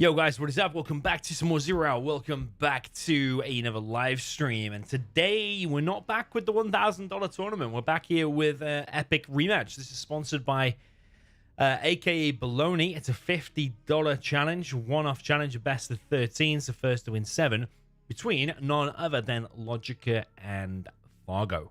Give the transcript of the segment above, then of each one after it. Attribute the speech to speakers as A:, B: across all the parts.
A: Yo guys, what is up? Welcome back to some more Zero Hour. Welcome back to another live stream. And today we're not back with the $1,000 tournament. We're back here with Epic Rematch. This is sponsored by akabolony. It's a $50 challenge, one-off challenge, a best of 13, so first to win 7, between none other than LoGicA and Fargo.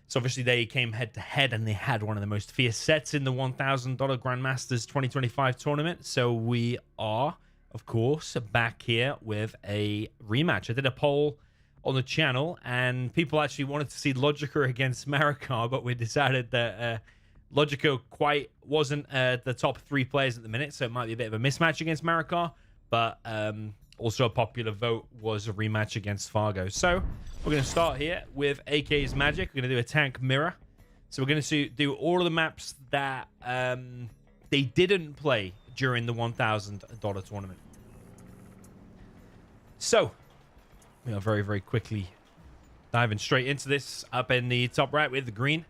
A: So obviously they came head-to-head and they had one of the most fierce sets in the $1,000 Grandmasters 2025 tournament. So we are, of course, back here with a rematch. I did a poll on the channel and people actually wanted to see LoGicA against Marikar, but we decided that LoGicA quite wasn't the top 3 players at the minute, so it might be a bit of a mismatch against Marikar, but also a popular vote was a rematch against Fargo. So we're going to start here with AK's Magic. We're going to do a tank mirror. So we're going to do all of the maps that they didn't play during the $1,000 tournament. So we are very, very quickly diving straight into this. Up in the top right with the green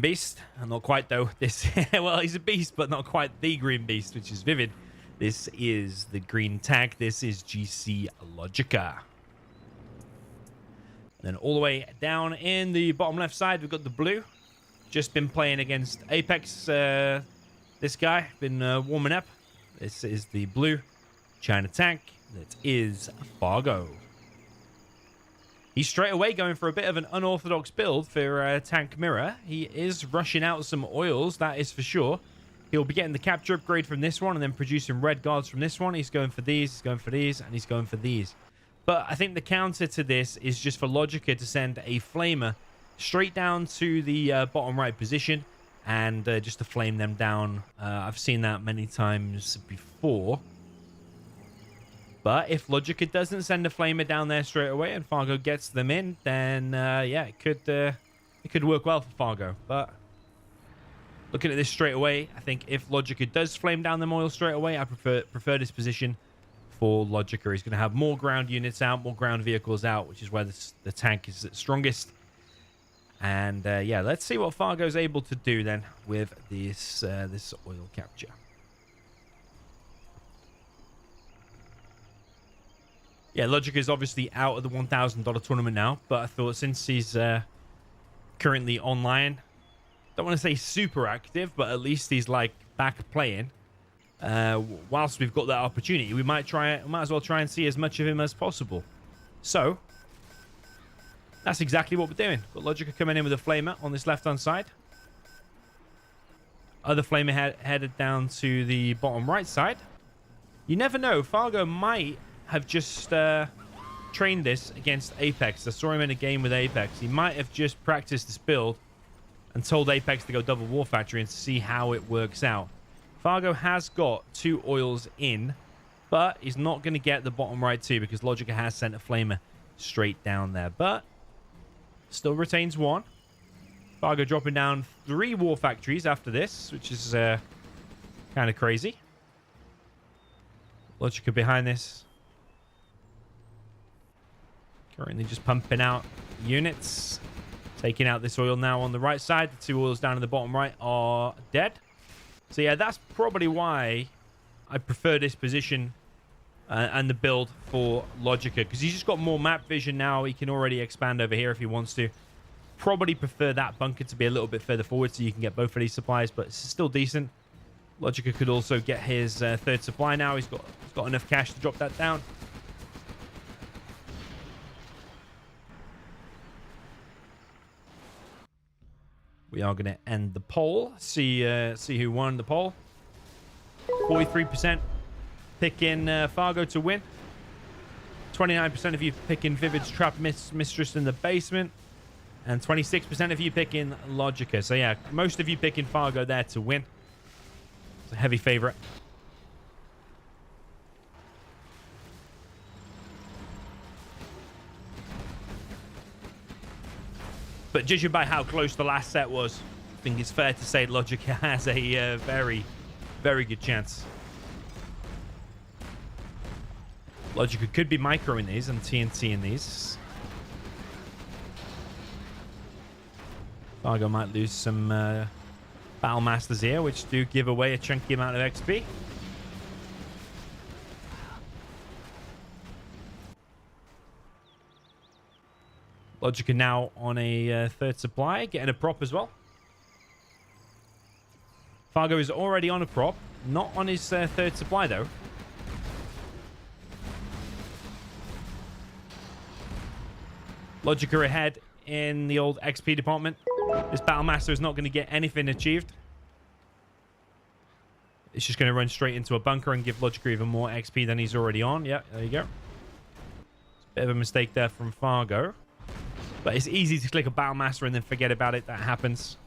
A: beast. And not quite though. This well, he's a beast, but not quite the green beast, which is Vivid. This is the green tank. This is GC LoGicA. And then all the way down in the bottom left side, we've got the blue. Just been playing against Apex. This guy been warming up. This is the blue China tank. That is Fargo. He's straight away going for a bit of an unorthodox build for tank mirror. He is rushing out some oils, that is for sure. He'll be getting the capture upgrade from this one and then producing red guards from this one. He's going for these, he's going for these, and he's going for these. But I think the counter to this is just for LoGicA to send a flamer straight down to the bottom right position and just to flame them down. I've seen that many times before. But if LoGicA doesn't send a flamer down there straight away and Fargo gets them in, then yeah, it could work well for Fargo. But looking at this straight away, I think if LoGicA does flame down them oil straight away, I prefer this position for LoGicA. He's going to have more ground units out, more ground vehicles out, which is where the tank is its strongest. And yeah, let's see what Fargo's able to do then with this this oil capture. Yeah, LoGicA is obviously out of the $1,000 tournament now, but I thought since he's currently online, don't want to say super active, but at least he's like back playing. Whilst we've got that opportunity, we might as well try and see as much of him as possible. So that's exactly what we're doing. Got LoGicA coming in with a flamer on this left-hand side. Other flamer headed down to the bottom right side. You never know. Fargo might have just trained this against Apex. I saw him in a game with Apex. He might have just practiced this build and told Apex to go double War Factory and see how it works out. Fargo has got 2 oils in, but he's not going to get the bottom right 2 because LoGicA has sent a flamer straight down there. But still retains 1. Fargo dropping down 3 War Factories after this, which is kind of crazy. LoGicA behind this. Currently just pumping out units. Taking out this oil now on the right side. The 2 oils down in the bottom right are dead. So yeah, that's probably why I prefer this position and the build for LoGicA. Because he's just got more map vision now. He can already expand over here if he wants to. Probably prefer that bunker to be a little bit further forward so you can get both of these supplies. But it's still decent. LoGicA could also get his 3rd supply now. He's got enough cash to drop that down. We are going to end the poll. See who won the poll. 43% picking Fargo to win. 29% of you picking Vivid's Trap Mistress in the basement. And 26% of you picking LoGicA. So yeah, most of you picking Fargo there to win. It's a heavy favorite. But judging by how close the last set was, I think it's fair to say LoGicA has a very, very good chance. LoGicA could be microing these and TNTing these. Fargo might lose some Battle Masters here, which do give away a chunky amount of XP. LoGicA now on a third supply, getting a prop as well. Fargo is already on a prop, not on his third supply though. LoGicA ahead in the old XP department. This Battlemaster is not going to get anything achieved. It's just going to run straight into a bunker and give LoGicA even more XP than he's already on. Yeah, there you go. It's a bit of a mistake there from Fargo. But it's easy to click a Battlemaster and then forget about it. That happens.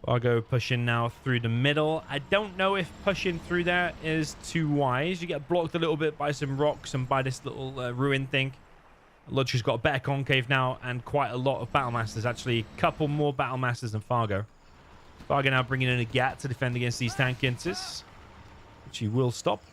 A: Fargo pushing now through the middle. I don't know if pushing through there is too wise. You get blocked a little bit by some rocks and by this little ruin thing. LoGicA's got a better concave now and quite a lot of Battlemasters. Actually, a couple more Battlemasters than Fargo. Fargo now bringing in a GAT to defend against these tank inces, which he will stop.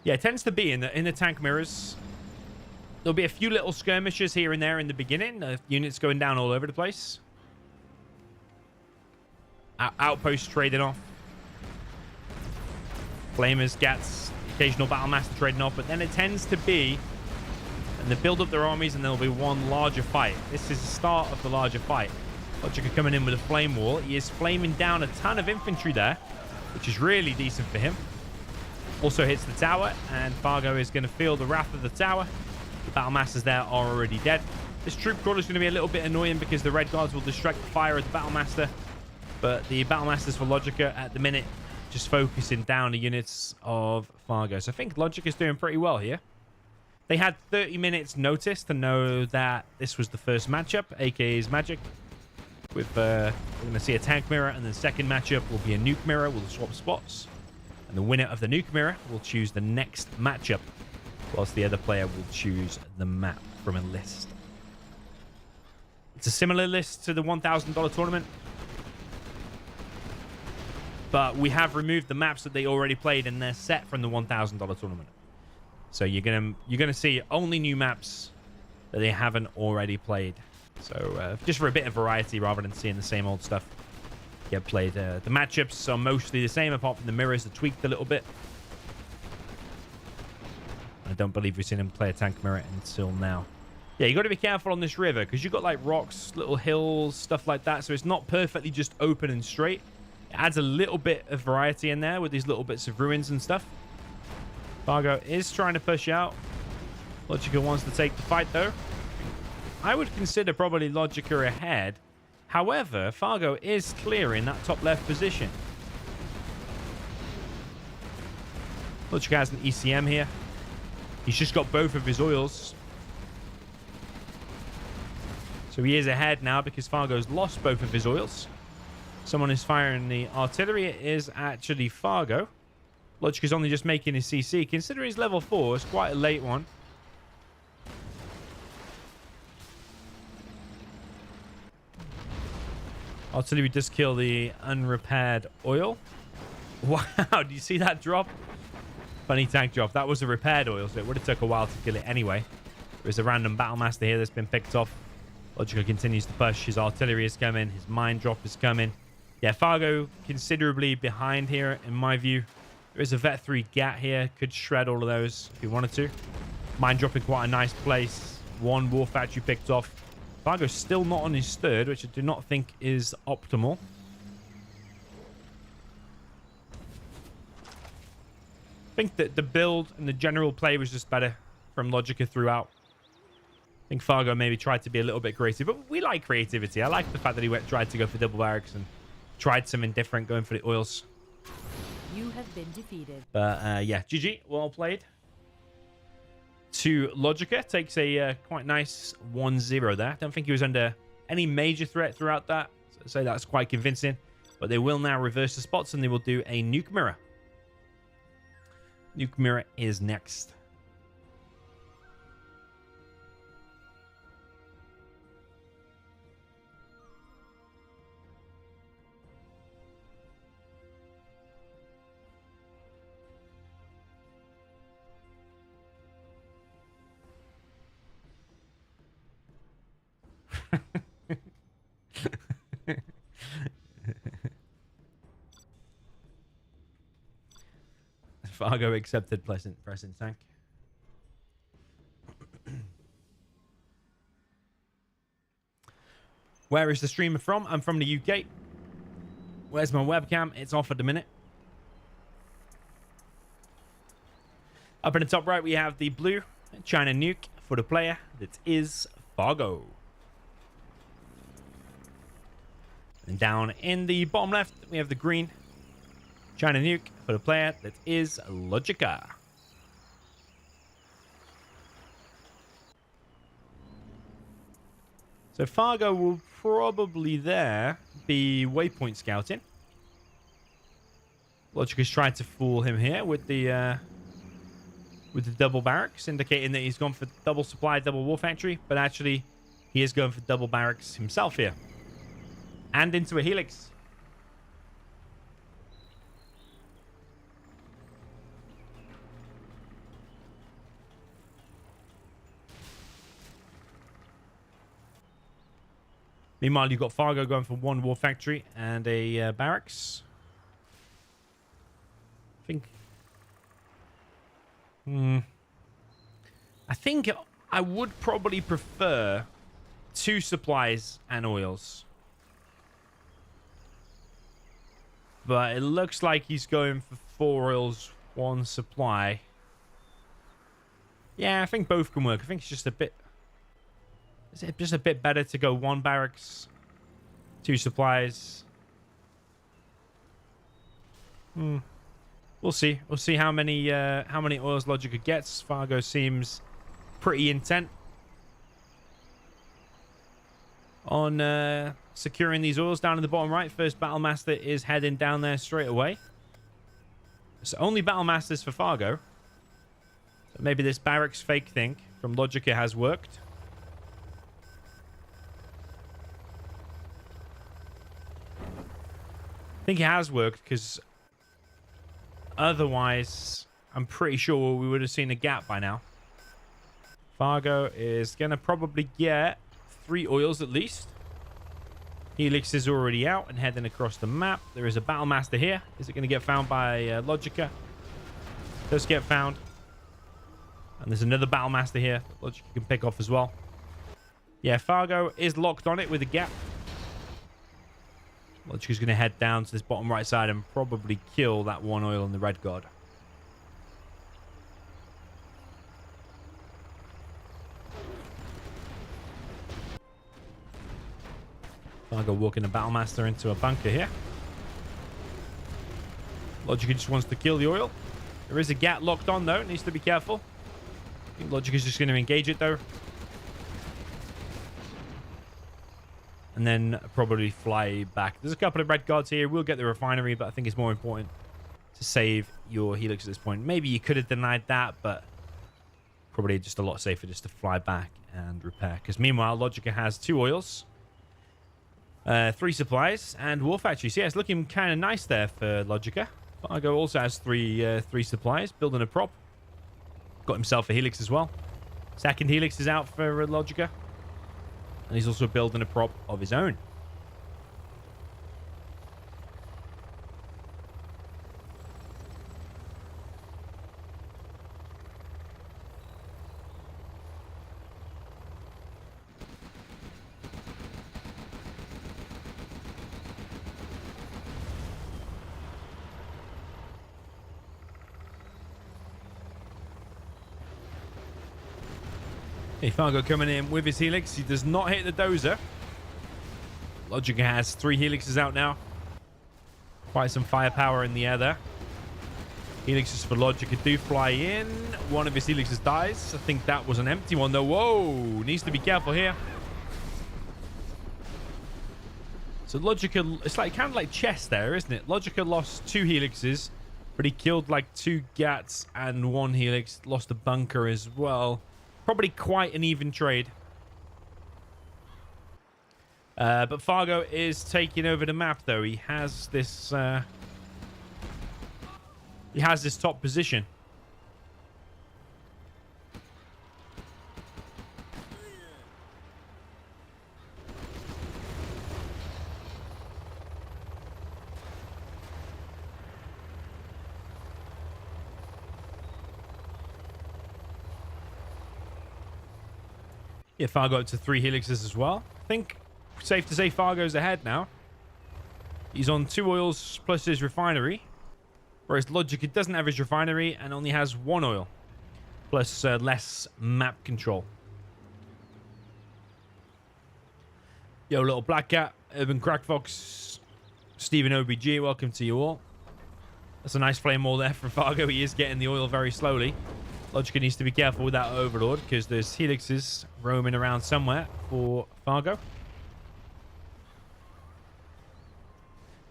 A: Yeah, it tends to be in the tank mirrors. There'll be a few little skirmishes here and there in the beginning. Units going down all over the place. Outposts trading off. Flamers, Gats, occasional Battlemaster trading off. But then it tends to be... And they build up their armies and there'll be one larger fight. This is the start of the larger fight. LoGicA coming in with a flame wall. He is flaming down a ton of infantry there, which is really decent for him. Also hits the tower, and Fargo is going to feel the wrath of the tower. The Battlemasters there are already dead. This troop crawler is going to be a little bit annoying because the Red Guards will distract the fire of the Battlemaster. But the Battlemasters for LoGicA at the minute just focusing down the units of Fargo. So I think LoGicA is doing pretty well here. They had 30 minutes notice to know that this was the first matchup, AKA's Magic. We're going to see a tank mirror, and the second matchup will be a nuke mirror. We'll swap spots. And the winner of the nuke mirror will choose the next matchup, whilst the other player will choose the map from a list. It's a similar list to the $1,000 tournament, but we have removed the maps that they already played, and they're set from the $1,000 tournament. So you're gonna see only new maps that they haven't already played. So just for a bit of variety, rather than seeing the same old stuff get played. The matchups are mostly the same, apart from the mirrors are tweaked a little bit. I don't believe we've seen him play a tank mirror until now. Yeah, you got to be careful on this river because you've got like rocks, little hills, stuff like that. So it's not perfectly just open and straight. It adds a little bit of variety in there with these little bits of ruins and stuff. Fargo is trying to push out. LoGicA wants to take the fight though. I would consider probably LoGicA ahead. However, Fargo is clearing that top left position. LoGicA has an ECM here. He's just got both of his oils. So he is ahead now because Fargo's lost both of his oils. Someone is firing the artillery. It is actually Fargo. LoGicA's only just making his CC. Considering he's level 4, it's quite a late one. Artillery does kill the unrepaired oil. Wow, do you see that drop? Funny tank drop. That was a repaired oil, so it would have took a while to kill it anyway. There's a random Battlemaster here that's been picked off. LoGicA continues to push. His artillery is coming. His mine drop is coming. Yeah, Fargo considerably behind here, in my view. There is a Vet 3 GAT here. Could shred all of those if he wanted to. Mine drop in quite a nice place. One war factory picked off. Fargo's still not on his third, which I do not think is optimal. I think that the build and the general play was just better from LoGicA throughout. I think Fargo maybe tried to be a little bit creative, but we like creativity. I like the fact that he tried to go for double barracks and tried something different, going for the oils.
B: You have been defeated.
A: But yeah, GG, well played. To LoGicA, takes a quite nice 1-0 there. Don't think he was under any major threat throughout that. So I'd say that's quite convincing. But they will now reverse the spots and they will do a nuke mirror. Nuke mirror is next. Fargo accepted present tank. Where is the streamer from? I'm from the UK. Where's my webcam? It's off at the minute. Up in the top right, we have the blue China Nuke for the player. That is Fargo. And down in the bottom left, we have the green China Nuke for the player. That is LoGicA. So Fargo will probably there be waypoint scouting. LoGicA's trying to fool him here with the double barracks, indicating that he's gone for double supply, double war factory, but actually he is going for double barracks himself here. And into a helix. Meanwhile, you've got Fargo going for one war factory and a barracks. I think I would probably prefer 2 supplies and oils. But it looks like he's going for 4 oils, 1 supply. Yeah, I think both can work. I think it's just a bit... Is it just a bit better to go 1 barracks, 2 supplies? We'll see. We'll see how many oils LoGicA gets. Fargo seems pretty intent on securing these oils down in the bottom right. First Battlemaster is heading down there straight away. So only Battlemasters for Fargo. So maybe this barracks fake thing from LoGicA has worked. I think it has worked because otherwise I'm pretty sure we would have seen a gap by now. Fargo is going to probably get 3 oils at least. Helix is already out and heading across the map. There is a Battlemaster here. Is it going to get found by LoGicA? Does get found. And there's another Battlemaster here that LoGicA can pick off as well. Yeah, Fargo is locked on it with a gap. LoGicA's going to head down to this bottom right side and probably kill that 1 oil on the Red Guard. Fargo walking a Battlemaster into a bunker here. LoGicA just wants to kill the oil. There is a gap locked on though. Needs to be careful. I think LoGicA's just going to engage it though. And then probably fly back. There's a couple of Red Guards here. We'll get the refinery, but I think it's more important to save your helix at this point. Maybe you could have denied that, but probably just a lot safer just to fly back and repair. Because meanwhile, LoGicA has 2 oils, 3 supplies, and war factories. So yeah, it's looking kind of nice there for LoGicA. Fargo also has 3 supplies, building a prop. Got himself a helix as well. Second helix is out for LoGicA. And he's also building a prop of his own. Fargo coming in with his helix. He does not hit the dozer. LoGicA has 3 helixes out now. Quite some firepower in the air there. Helixes for LoGicA do fly in. One of his helixes dies. I think that was an empty one though. Whoa! Needs to be careful here. So LoGicA, it's like kind of like chess there, isn't it? LoGicA lost 2 helixes, but he killed like 2 gats and 1 helix. Lost a bunker as well. Probably quite an even trade. But Fargo is taking over the map, though. He has this top position. Yeah, Fargo up to 3 helixes as well. I think safe to say Fargo's ahead now. He's on 2 oils plus his refinery. Whereas LoGicA doesn't have his refinery and only has 1 oil. Plus less map control. Yo, little Black Cat, Urban Crackfox, Stephen OBG, welcome to you all. That's a nice flame wall there from Fargo. He is getting the oil very slowly. LoGicA needs to be careful with that Overlord because there's helixes roaming around somewhere for Fargo.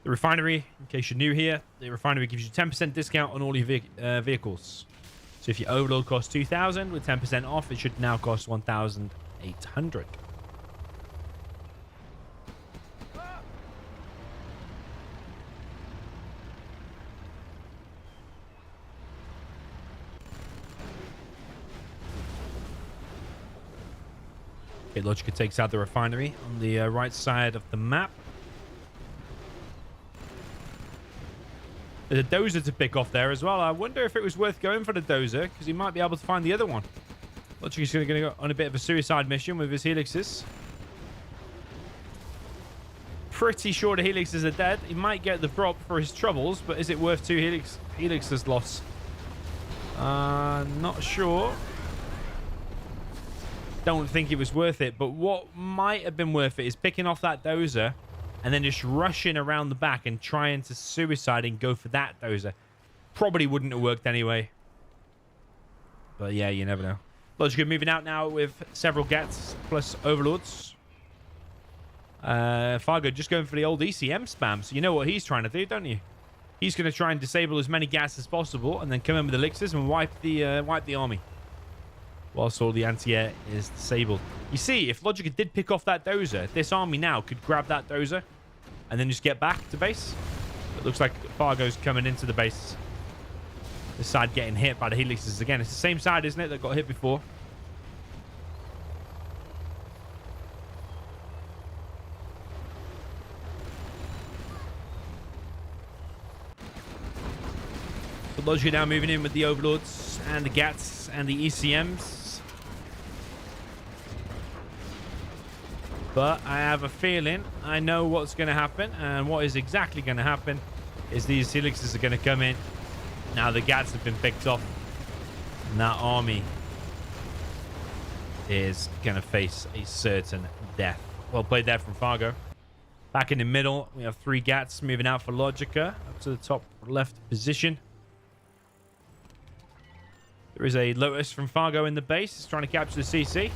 A: The refinery, in case you're new here, the refinery gives you 10% discount on all your vehicles. So if your Overlord costs 2,000 with 10% off, it should now cost 1,800. Okay, LoGicA takes out the refinery on the right side of the map. There's a dozer to pick off there as well. I wonder if it was worth going for the dozer because he might be able to find the other one. LoGicA's going to go on a bit of a suicide mission with his helixes. Pretty sure the helixes are dead. He might get the prop for his troubles, but is it worth 2 helixes loss? Not sure. Don't think it was worth it, but what might have been worth it is picking off that dozer and then just rushing around the back and trying to suicide and go for that dozer. Probably wouldn't have worked anyway. But yeah, you never know. LoGicA moving out now with several gets plus overlords. Fargo just going for the old ECM spam. So you know what he's trying to do, don't you? He's going to try and disable as many gas as possible and then come in with elixirs and wipe the army. Whilst all the anti-air is disabled. You see, if LoGicA did pick off that dozer, this army now could grab that dozer and then just get back to base. It looks like Fargo's coming into the base. This side getting hit by the helixes again. It's the same side, isn't it, that got hit before? So LoGicA now moving in with the overlords and the GATs and the ECMs. But I have a feeling I know what's going to happen. And what is exactly going to happen is these helixes are going to come in. Now the GATs have been picked off. And that army is going to face a certain death. Well played there from Fargo. Back in the middle, we have 3 GATs moving out for LoGicA. Up to the top left position. There is a Lotus from Fargo in the base. He's trying to capture the CC.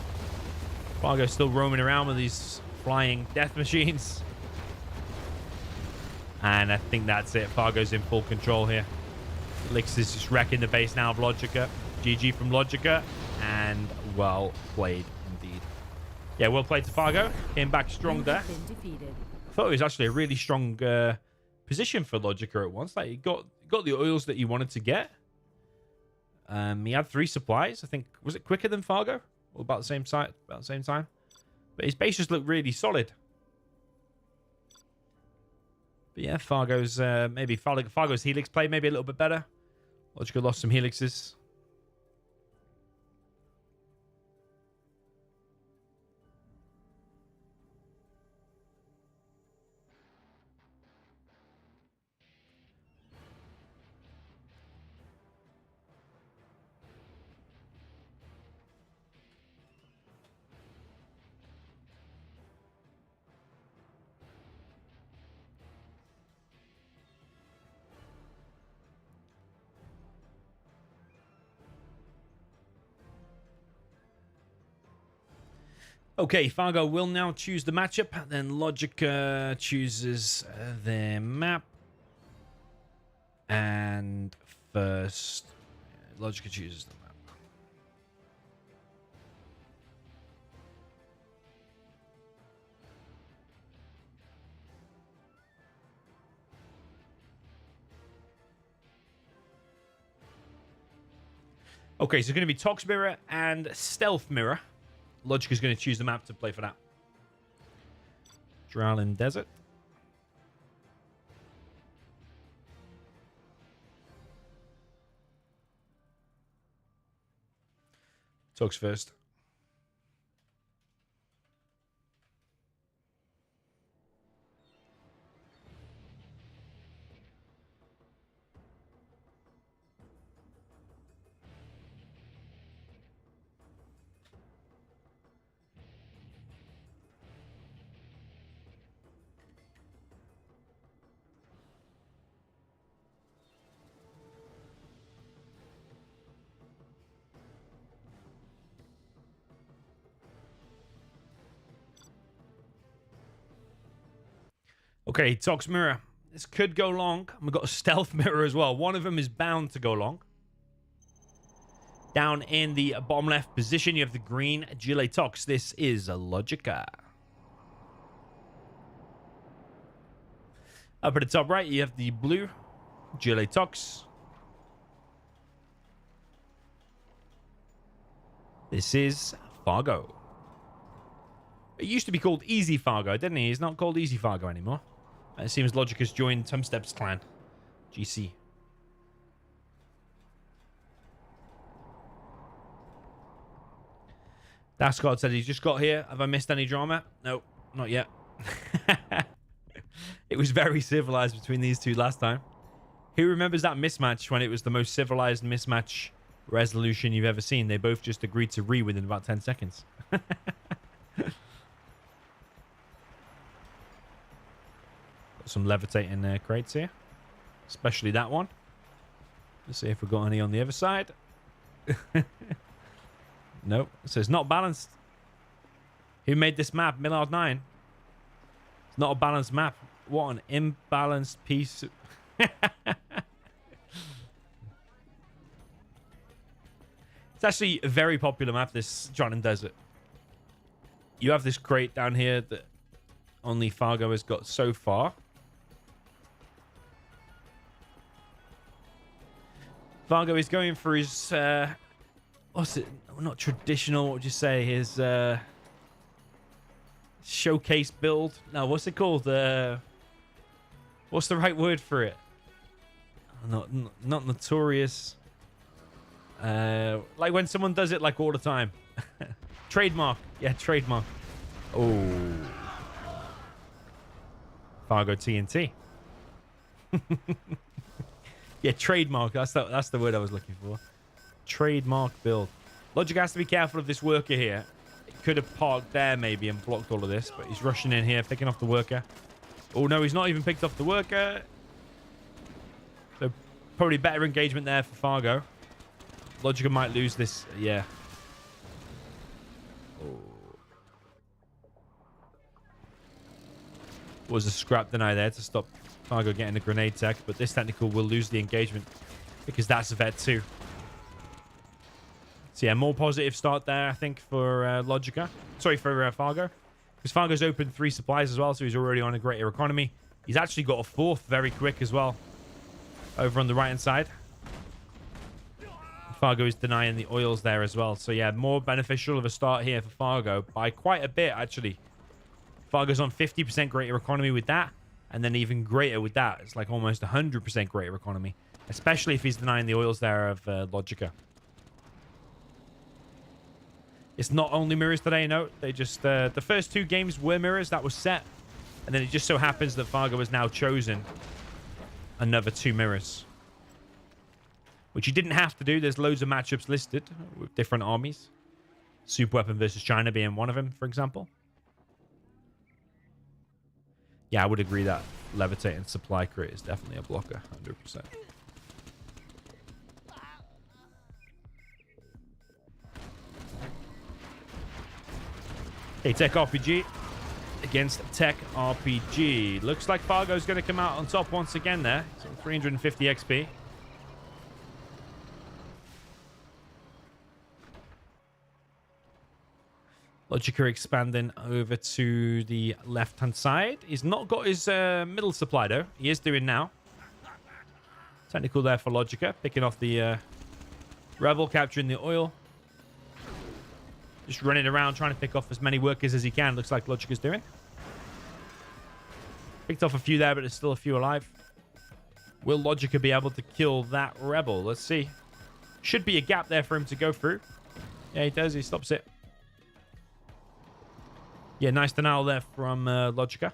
A: Fargo's still roaming around with these flying death machines. And I think that's it. Fargo's in full control here. Lix is just wrecking the base now of LoGicA. GG from LoGicA. And well played indeed. Yeah, well played to Fargo. Came back strong there. I thought it was actually a really strong position for LoGicA at once. Like, he got the oils that he wanted to get. He had 3 supplies. I think, was it quicker than Fargo? Or about the same side, about the same time. But his base just looked really solid. But yeah, Fargo's maybe Fargo's helix play maybe a little bit better. LoGicA lost some helixes. Okay, Fargo will now choose the matchup. Then LoGicA chooses their map. And first, LoGicA chooses the map. Okay, so it's going to be Tox Mirror and Stealth Mirror. LoGicA is going to choose the map to play for that. Drallim Desert. Tox first. Okay, Tox Mirror. This could go long. We've got a Stealth Mirror as well. One of them is bound to go long. Down in the bottom left position, you have the green GLA Tox. This is a LoGicA. Up at the top right, you have the blue GLA Tox. This is Fargo. It used to be called Easy Fargo, didn't he? He's not called Easy Fargo anymore. It seems LoGicA's joined Tumstep's clan. GC. Dascard said he's just got here. Have I missed any drama? No, not yet. It was very civilized between these two last time. Who remembers that mismatch when it was the most civilized mismatch resolution you've ever seen? They both just agreed to within about 10 seconds. Got some levitating crates here. Especially that one. Let's see if we've got any on the other side. Nope. So it's not balanced. Who made this map? Millard9. It's not a balanced map. What an imbalanced piece. It's actually a very popular map, this Drallim Desert. You have this crate down here that only Fargo has got so far. Fargo is going for his... what's it? Not traditional, what would you say? His showcase build? No, what's it called? What's the right word for it? Not notorious. Like when someone does it like all the time. Trademark. Yeah, trademark. Oh. Fargo TNT. Yeah, trademark. That's the word I was looking for. Trademark build. LoGicA has to be careful of this worker here. It could have parked there maybe and blocked all of this, but he's rushing in here, picking off the worker. Oh no, he's not even picked off the worker. So probably better engagement there for Fargo. LoGicA might lose this. Yeah. Oh. Was a scrap deny there to stop Fargo getting a grenade tech, but this technical will lose the engagement because that's a vet too. So yeah, more positive start there, I think, for LoGicA. Sorry, for Fargo. Because Fargo's opened 3 supplies as well, so he's already on a greater economy. He's actually got a 4th very quick as well. Over on the right-hand side. Fargo is denying the oils there as well. So yeah, more beneficial of a start here for Fargo by quite a bit, actually. Fargo's on 50% greater economy with that. And then even greater with that. It's like almost 100% greater economy. Especially if he's denying the oils there of LoGicA. It's not only mirrors today, no. They just... the first 2 games were mirrors. That was set. And then it just so happens that Fargo has now chosen another 2 mirrors. Which he didn't have to do. There's loads of matchups listed with different armies. Super Weapon versus China being one of them, for example. Yeah, I would agree that levitating supply crate is definitely a blocker. 100%. Okay, Tech RPG against Tech RPG. Looks like Fargo's going to come out on top once again there. So 350 XP. LoGicA expanding over to the left-hand side. He's not got his middle supply, though. He is doing now. Technical there for LoGicA. Picking off the Rebel, capturing the oil. Just running around trying to pick off as many workers as he can. Looks like LoGicA's doing. Picked off a few there, but there's still a few alive. Will LoGicA be able to kill that Rebel? Let's see. Should be a gap there for him to go through. Yeah, he does. He stops it. Yeah, nice denial there from LoGicA.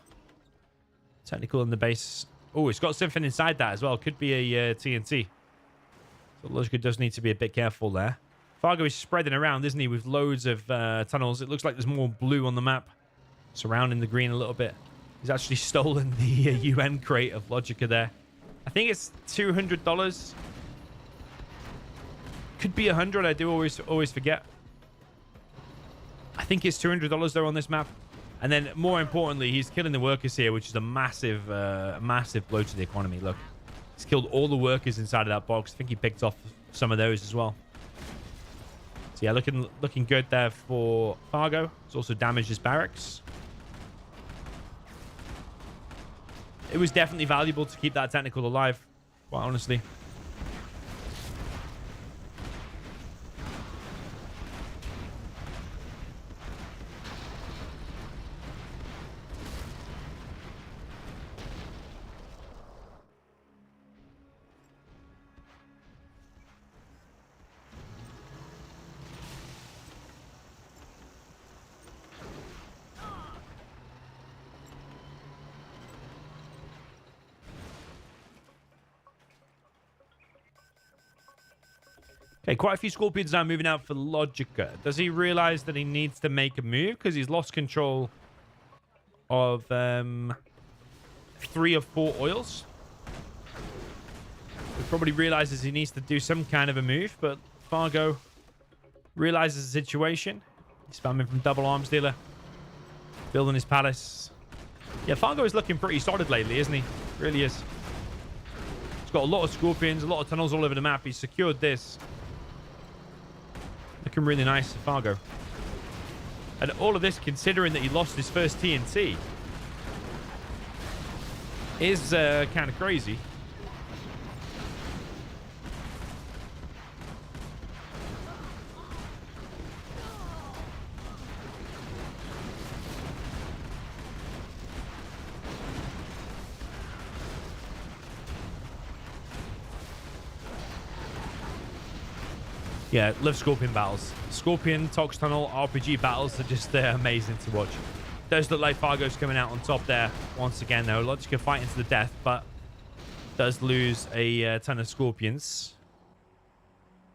A: Technical in the base. Oh, it's got something inside that as well. Could be a TNT. So LoGicA does need to be a bit careful there. Fargo is spreading around, isn't he, with loads of tunnels. It looks like there's more blue on the map, surrounding the green a little bit. He's actually stolen the UN crate of LoGicA there. I think it's $200. Could be 100. I do always forget. I think it's $200 though on this map. And then, more importantly, he's killing the workers here, which is a massive, massive blow to the economy. Look, he's killed all the workers inside of that box. I think he picked off some of those as well. So yeah, looking good there for Fargo. He's also damaged his barracks. It was definitely valuable to keep that technical alive, quite honestly. Okay, quite a few Scorpions now moving out for LoGicA. Does he realize that he needs to make a move? Because he's lost control of 3 of 4 oils. He probably realizes he needs to do some kind of a move, but Fargo realizes the situation. He's spamming from double arms dealer. Building his palace. Yeah, Fargo is looking pretty solid lately, isn't he? Really is. He's got a lot of Scorpions, a lot of tunnels all over the map. He's secured this. Looking really nice for Fargo. And all of this, considering that he lost his first TNT, is kind of crazy. Yeah, love Scorpion battles. Scorpion, Tox Tunnel, RPG battles are just amazing to watch. Does look like Fargo's coming out on top there once again, though. LoGicA fighting to the death, but does lose a ton of Scorpions.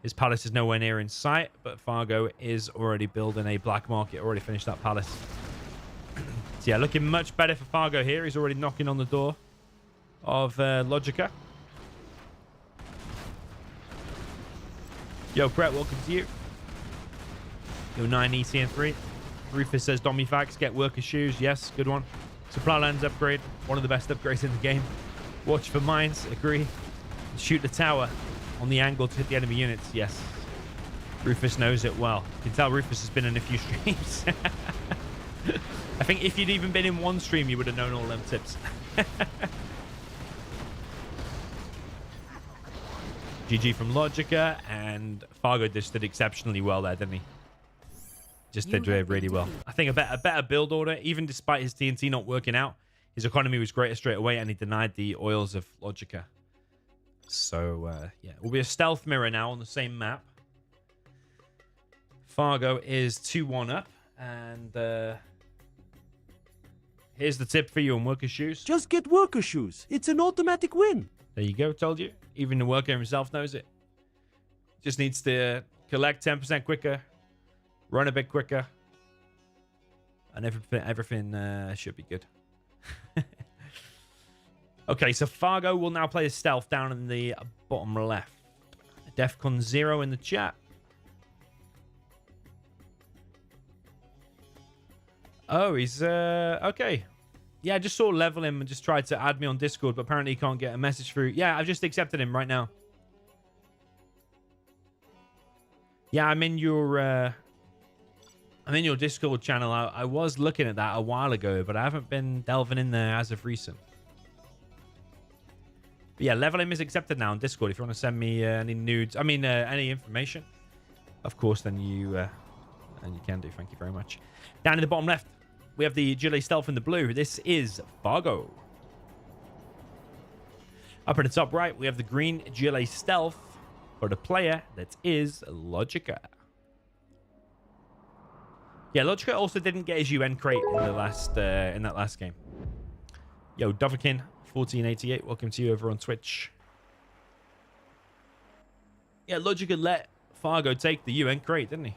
A: His palace is nowhere near in sight, but Fargo is already building a black market. Already finished that palace. So yeah, looking much better for Fargo here. He's already knocking on the door of LoGicA. Yo, Brett, welcome to you. Yo, 9 ECN3. Rufus says, Domifax, get worker shoes. Yes, good one. Supply lands upgrade. One of the best upgrades in the game. Watch for mines. Agree. Shoot the tower on the angle to hit the enemy units. Yes. Rufus knows it well. You can tell Rufus has been in a few streams. I think if you'd even been in one stream, you would have known all them tips. GG from LoGicA, and Fargo just did exceptionally well there, didn't he? Just did really well. I think a better build order, even despite his TNT not working out, his economy was greater straight away, and he denied the oils of LoGicA. So, yeah. It will be a stealth mirror now on the same map. Fargo is 2-1 up, and here's the tip for you on worker shoes.
C: Just get worker shoes. It's an automatic win.
A: There you go, told you. Even the worker himself knows it. Just needs to collect 10% quicker, run a bit quicker, and everything should be good. Okay, so Fargo will now play his stealth down in the bottom left. Defcon 0 in the chat. Oh, he's okay. Yeah, I just saw level him and just tried to add me on Discord, but apparently he can't get a message through. Yeah, I've just accepted him right now. Yeah, I'm in your Discord channel. I was looking at that a while ago, but I haven't been delving in there as of recent. But yeah, level him is accepted now on Discord. If you want to send me any nudes, I mean any information, of course, then you can do. Thank you very much. Down in the bottom left, we have the GLA Stealth in the blue. This is Fargo. Up at the top right, we have the green GLA Stealth for the player that is LoGicA. Yeah, LoGicA also didn't get his UN crate in the last in that last game. Yo, Doverkin 1488, welcome to you over on Twitch. Yeah, LoGicA let Fargo take the UN crate, didn't he?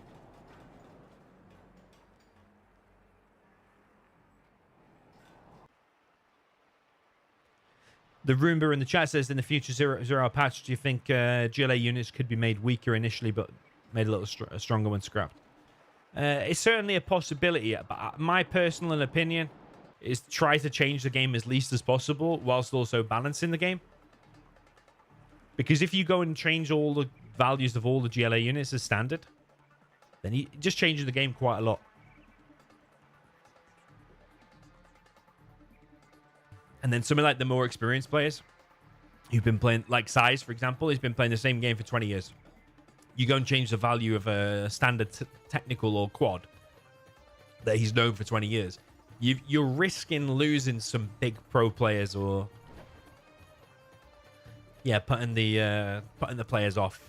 A: The Roomba in the chat says, in the future 0.0 patch, do you think GLA units could be made weaker initially, but made a little stronger when scrapped? It's certainly a possibility, but my personal opinion is try to change the game as least as possible whilst also balancing the game. Because if you go and change all the values of all the GLA units as standard, then you just changes the game quite a lot. And then something like the more experienced players who've been playing, like Size, for example, he's been playing the same game for 20 years. You go and change the value of a standard technical or quad that he's known for 20 years. You're risking losing some big pro players or... yeah, putting the players off.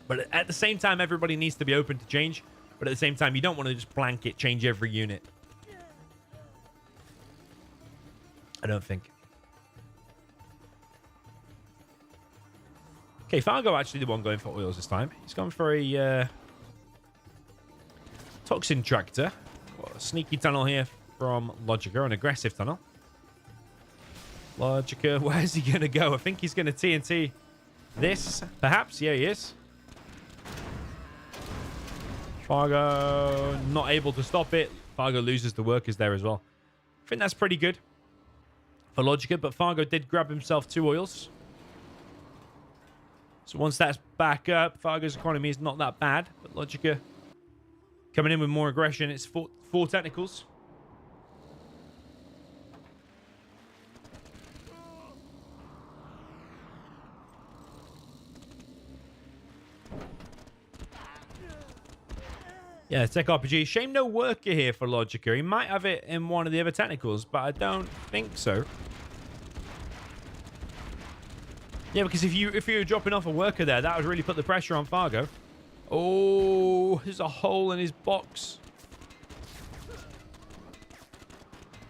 A: But at the same time, everybody needs to be open to change. But at the same time, you don't want to just blanket change every unit. I don't think. Okay, Fargo actually the one going for oils this time. He's gone for a Toxin tractor. What a sneaky tunnel here from LoGicA, an aggressive tunnel. LoGicA, where's he going to go? I think he's going to TNT this, perhaps. Yeah, he is. Fargo not able to stop it. Fargo loses the workers there as well. I think that's pretty good for LoGicA, but Fargo did grab himself 2 oils. So once that's back up, Fargo's economy is not that bad, but LoGicA coming in with more aggression. It's 4 technicals. Yeah, Tech RPG. Shame no worker here for LoGicA. He might have it in one of the other technicals, but I don't think so. Yeah, because if you were dropping off a worker there, that would really put the pressure on Fargo. Oh, there's a hole in his box.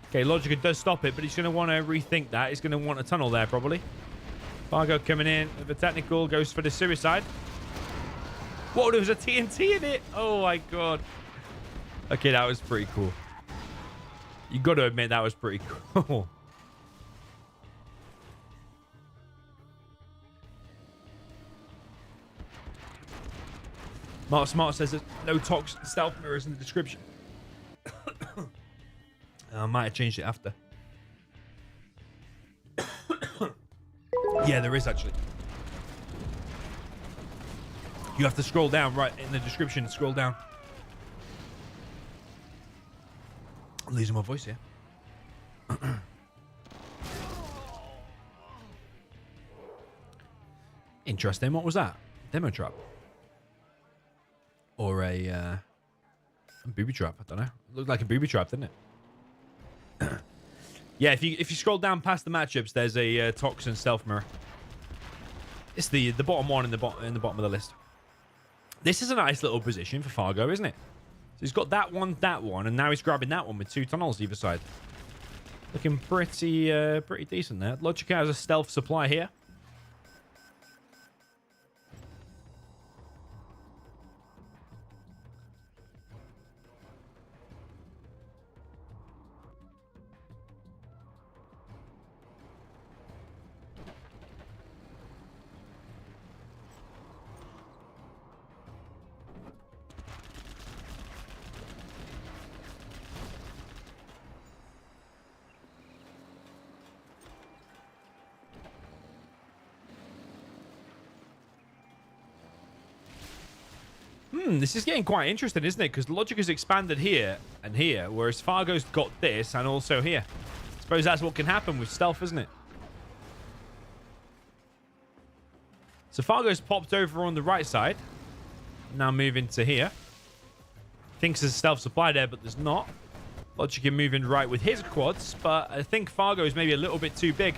A: Okay, LoGicA does stop it, but he's going to want to rethink that. He's going to want a tunnel there, probably. Fargo coming in with a technical, goes for the suicide. Whoa, there was a TNT in it. Oh, my God. Okay, that was pretty cool. You got to admit that was pretty cool. Mark Smart says there's no Toxin stealth mirrors in the description. I might have changed it after. Yeah, there is actually. You have to scroll down right in the description. Scroll down. I'm losing my voice here. Interesting. What was that? Demo trap? Or a booby trap? I don't know. It looked like a booby trap, didn't it? Yeah, if you scroll down past the matchups, there's a Toxin stealth mirror. It's the bottom one in the bottom of the list. This is a nice little position for Fargo, isn't it? So he's got that one, and now he's grabbing that one with 2 tunnels either side. Looking pretty decent there. LoGicA has a stealth supply here. This is getting quite interesting, isn't it? Because LoGicA's expanded here and here, whereas Fargo's got this and also here. I suppose that's what can happen with stealth, isn't it? So Fargo's popped over on the right side. Now moving to here. Thinks there's a stealth supply there, but there's not. LoGicA moving right with his quads, but I think Fargo's maybe a little bit too big.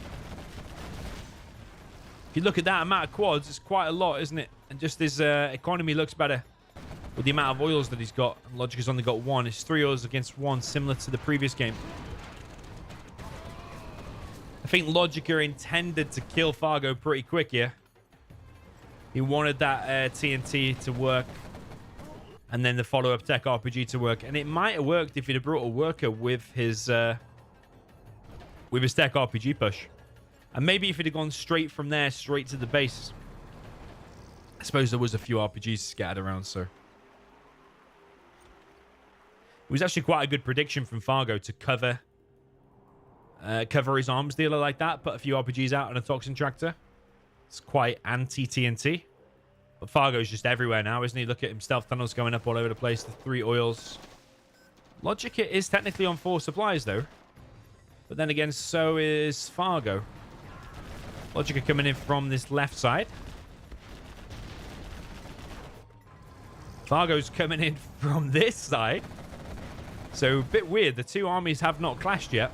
A: If you look at that amount of quads, it's quite a lot, isn't it? And just his economy looks better with the amount of oils that he's got. LoGicA's only got 1. It's 3 oils against 1, similar to the previous game. I think LoGicA intended to kill Fargo pretty quick here. He wanted that TNT to work, and then the follow-up tech RPG to work. And it might have worked if he'd have brought a worker with his tech RPG push. And maybe if he'd have gone straight from there, straight to the base. I suppose there was a few RPGs scattered around, so... was actually quite a good prediction from Fargo to cover his arms dealer like that. Put a few RPGs out on a Toxin tractor. It's quite anti-TNT. But Fargo's just everywhere now, isn't he? Look at him. Stealth tunnels going up all over the place. The 3 oils. LoGicA is technically on 4 supplies, though. But then again, so is Fargo. LoGicA coming in from this left side. Fargo's coming in from this side. So, a bit weird. The 2 armies have not clashed yet.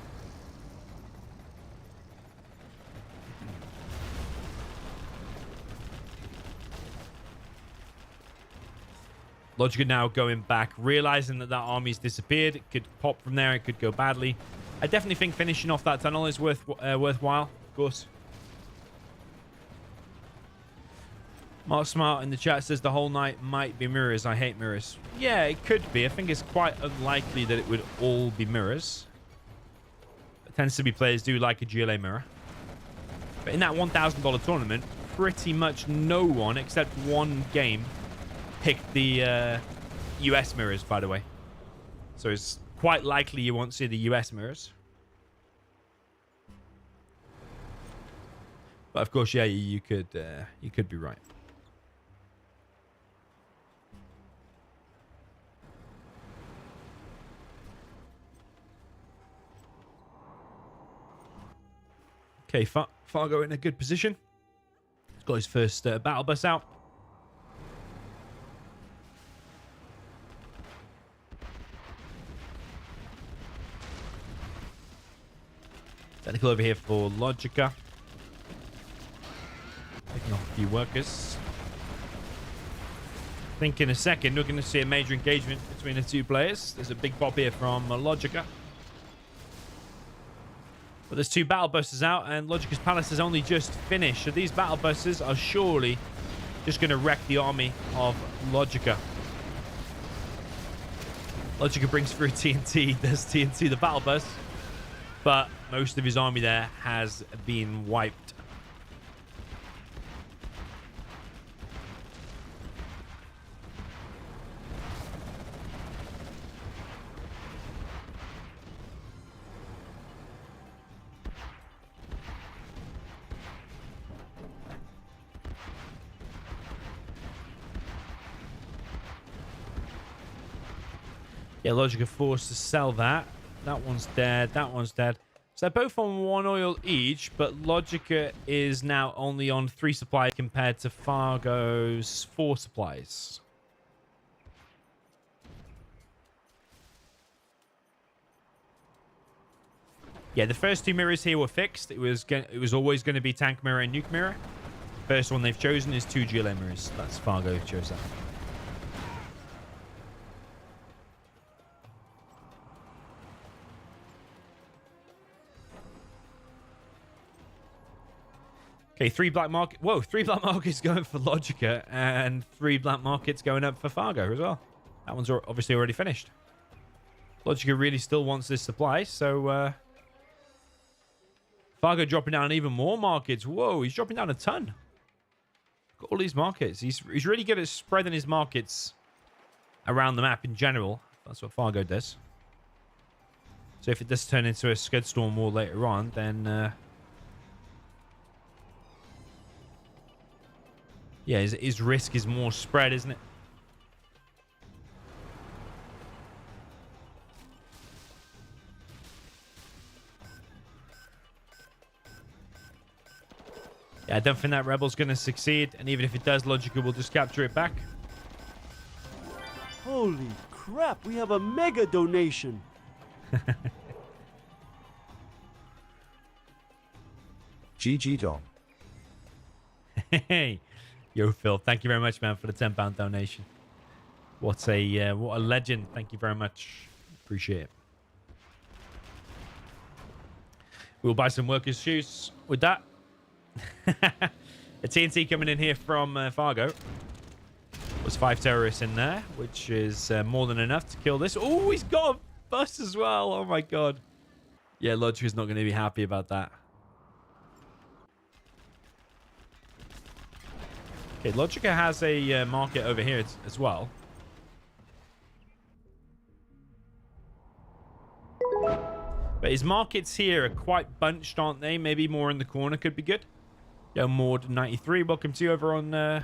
A: LoGicA now going back, realizing that army's disappeared. It could pop from there. It could go badly. I definitely think finishing off that tunnel is worthwhile, of course. Mark Smart in the chat says the whole night might be mirrors. I hate mirrors. Yeah, it could be. I think it's quite unlikely that it would all be mirrors. It tends to be players do like a GLA mirror. But in that $1,000 tournament, pretty much no one, except one game, picked the US mirrors, by the way. So it's quite likely you won't see the US mirrors. But of course, yeah, you could be right. Okay, Fargo in a good position. He's got his first battle bus out. Technical over here for LoGicA. Picking off a few workers. I think in a second we're going to see a major engagement between the 2 players. There's a big pop here from LoGicA. But there's 2 battle buses out, and LoGicA's palace has only just finished. So these battle buses are surely just going to wreck the army of LoGicA. LoGicA brings through TNT. There's TNT, the battle bus. But most of his army there has been wiped. Yeah, LoGicA forced to sell that. That one's dead. That one's dead. So they're both on 1 oil each, but LoGicA is now only on 3 supplies compared to Fargo's 4 supplies. Yeah, the first 2 mirrors here were fixed. It was always going to be tank mirror and nuke mirror. First one they've chosen is 2 GLA mirrors. That's Fargo who chose that. Okay, 3 black market. Whoa, 3 black markets going for LoGicA and 3 black markets going up for Fargo as well. That one's obviously already finished. LoGicA really still wants this supply, so Fargo dropping down even more markets. Whoa, he's dropping down a ton. Got all these markets. He's really good at spreading his markets around the map in general. That's what Fargo does. So if it does turn into a Scud Storm war later on, then yeah, his risk is more spread, isn't it? Yeah, I don't think that Rebel's going to succeed. And even if it does, LoGicA will just capture it back.
C: Holy crap, we have a mega donation.
D: GG Dom.
A: Hey, yo Phil, thank you very much, man, for the £10 donation. What a legend. Thank you very much. Appreciate it. We'll buy some workers' shoes with that. A TNT coming in here from Fargo. There's 5 terrorists in there, which is more than enough to kill this. Oh, he's got a bus as well. Oh my god. Yeah, LoGicA's not going to be happy about that. Okay, LoGicA has a market over here as well. But his markets here are quite bunched, aren't they? Maybe more in the corner could be good. Yo, Maud93, welcome to you over on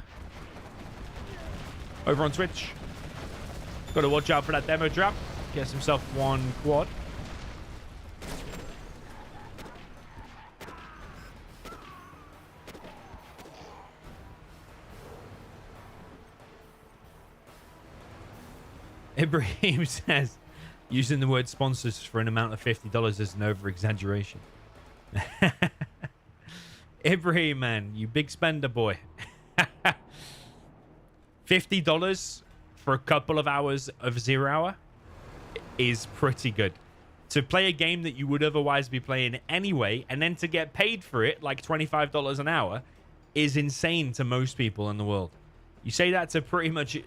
A: Twitch. Got to watch out for that demo trap. Gets himself one quad. Ibrahim says, using the word sponsors for an amount of $50 is an over-exaggeration. Ibrahim, man, you big spender boy. $50 for a couple of hours of 0 hour is pretty good. To play a game that you would otherwise be playing anyway, and then to get paid for it, like $25 an hour, is insane to most people in the world. You say that to pretty much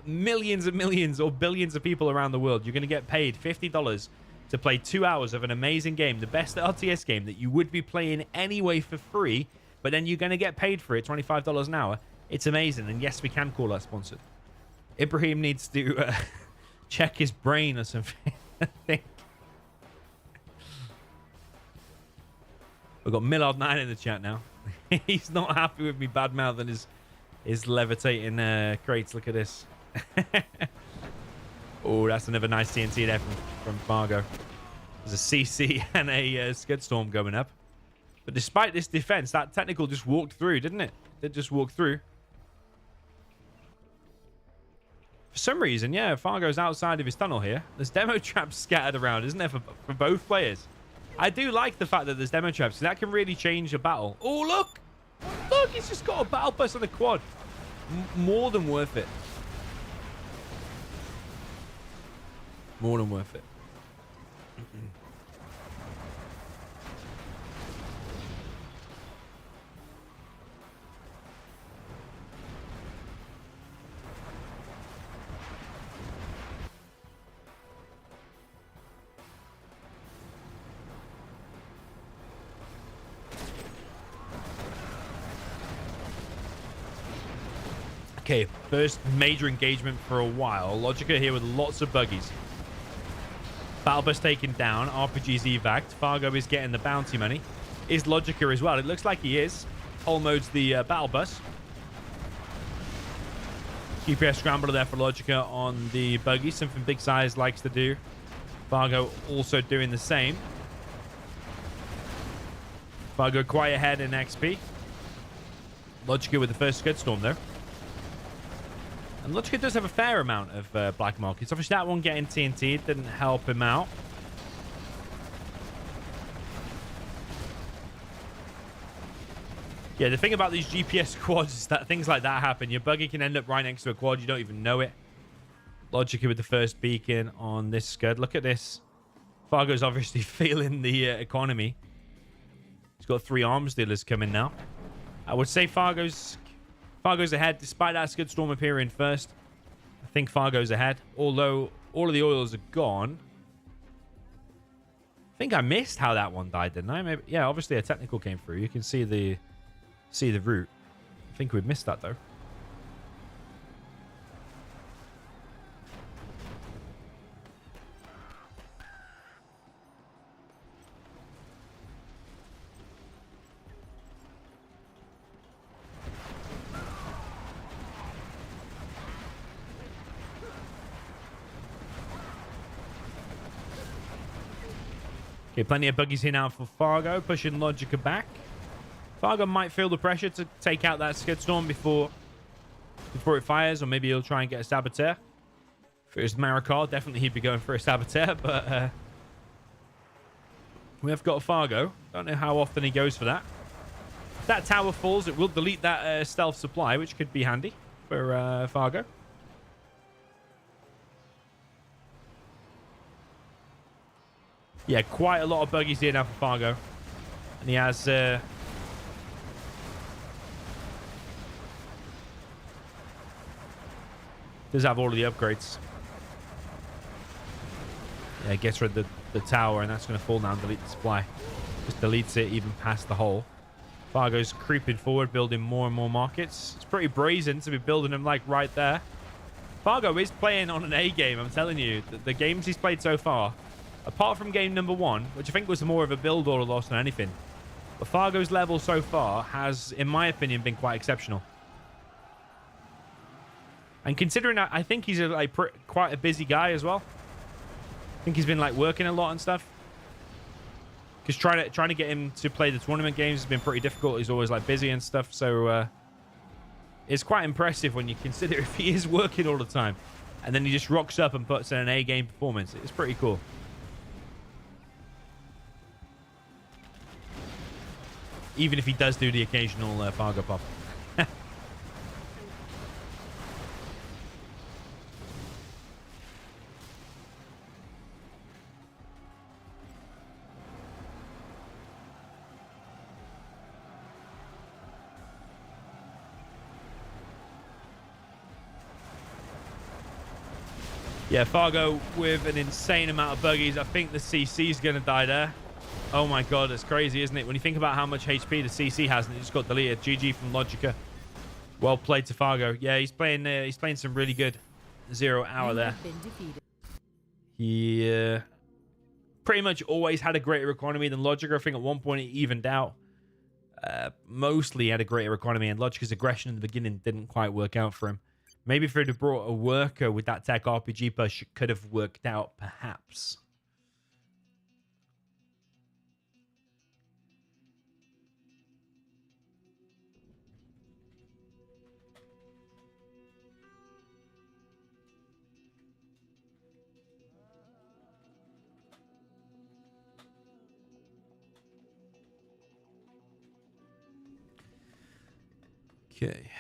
A: millions and millions or billions of people around the world. You're going to get paid $50 to play 2 hours of an amazing game, the best RTS game that you would be playing anyway for free, but then you're going to get paid for it, $25 an hour. It's amazing, and yes, we can call that sponsored. Ibrahim needs to check his brain or something, I think. We've got Millard9 in the chat now. He's not happy with me bad-mouthing his levitating crates. Look at this. Oh, that's another nice TNT there from Fargo. There's a CC and a Scud Storm going up. But despite this defense, that technical just walked through, didn't it? It just walked through. For some reason, yeah, Fargo's outside of his tunnel here. There's demo traps scattered around, isn't there, for both players? I do like the fact that there's demo traps. That can really change a battle. Oh, look! Look, he's just got a battle bus on the quad. More than worth it. More than worth it. Okay, first major engagement for a while. LoGicA here with lots of buggies. Battle bus taken down. RPG's evac'd. Fargo is getting the bounty money. Is LoGicA as well? It looks like he is. Whole mode's the battle bus. GPS scrambler there for LoGicA on the buggy. Something Big Size likes to do. Fargo also doing the same. Fargo quite ahead in XP. LoGicA with the first Scud Storm though. And LoGicA does have a fair amount of black markets. Obviously, that one getting TNT didn't help him out. Yeah, the thing about these GPS quads is that things like that happen. Your buggy can end up right next to a quad. You don't even know it. LoGicA with the first beacon on this Scud. Look at this. Fargo's obviously feeling the economy. He's got 3 arms dealers coming now. I would say Fargo's ahead, despite that Scud Storm appearing first. I think Fargo's ahead, although all of the oils are gone. I think I missed how that one died, didn't I? Maybe, yeah, obviously a technical came through. You can see the route. I think we missed that though. Okay, plenty of buggies here now for Fargo, pushing LoGicA back. Fargo might feel the pressure to take out that Scud Storm before it fires, or maybe he'll try and get a Saboteur. If it was Marikar, definitely he'd be going for a Saboteur, but we have got Fargo. Don't know how often he goes for that. If that tower falls, it will delete that stealth supply, which could be handy for Fargo. Yeah, quite a lot of buggies here now for Fargo. And he has... does have all of the upgrades. Yeah, gets rid of the tower, and that's going to fall down, delete the supply. Just deletes it even past the hole. Fargo's creeping forward, building more and more markets. It's pretty brazen to be building them like right there. Fargo is playing on an A game, I'm telling you. The games he's played so far, apart from game number 1, which I think was more of a build order loss than anything. But Fargo's level so far has, in my opinion, been quite exceptional. And considering I think he's quite a busy guy as well. I think he's been like working a lot and stuff. Because trying to get him to play the tournament games has been pretty difficult. He's always like busy and stuff. So it's quite impressive when you consider if he is working all the time. And then he just rocks up and puts in an A-game performance. It's pretty cool. Even if he does do the occasional Fargo pop. Yeah, Fargo with an insane amount of buggies. I think the CC is going to die there. Oh my god, it's crazy, isn't it? When you think about how much HP the CC has and it just got deleted. GG from LoGicA. Well played to Fargo. Yeah, he's playing some really good 0 hour there. He pretty much always had a greater economy than LoGicA. I think at one point it evened out. Mostly had a greater economy, and LoGicA's aggression in the beginning didn't quite work out for him. Maybe if he'd have brought a worker with that tech RPG push, it could have worked out, perhaps. Okay.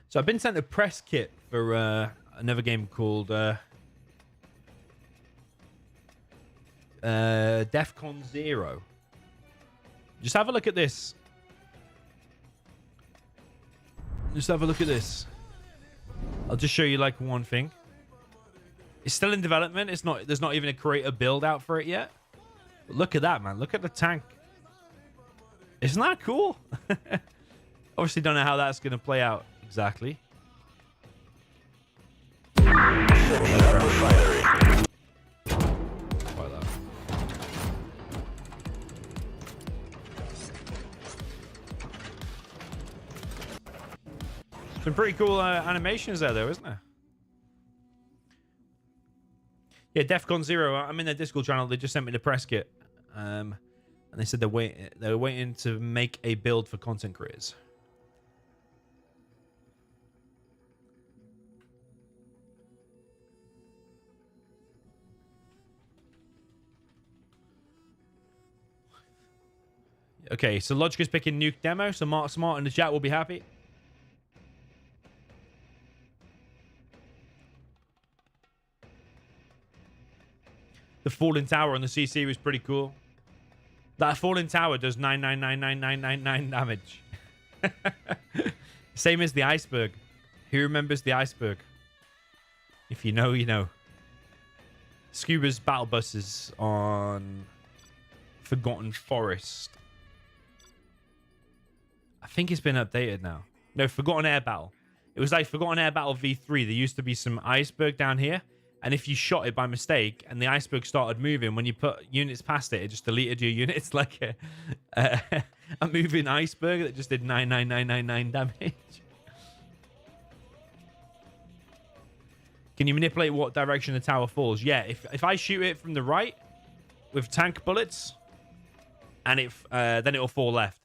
A: So I've been sent a press kit for another game called DEFCON 0. Just have a look at this. Just have a look at this. I'll just show you like one thing. It's still in development. It's not. There's not even a creator build out for it yet. But look at that, man. Look at the tank. Isn't that cool? Obviously, don't know how that's going to play out exactly. Some pretty cool animations there, though, isn't there? Yeah, DEFCON 0. I'm in their Discord channel. They just sent me the press kit, and they said they're waiting to make a build for content creators. Okay, so LoGicA's picking Nuke demo, so Mark Smart in the chat will be happy. The falling tower on the CC was pretty cool. That falling tower does 9999999 damage. Same as the iceberg. Who remembers the iceberg? If you know, you know. Scuba's battle buses on Forgotten Forest. I think it's been updated now. No, Forgotten Air Battle. It was like Forgotten Air Battle V3. There used to be some iceberg down here. And if you shot it by mistake and the iceberg started moving, when you put units past it, it just deleted your units like a moving iceberg that just did 99999 damage. Can you manipulate what direction the tower falls? Yeah, if I shoot it from the right with tank bullets, and then it'll fall left.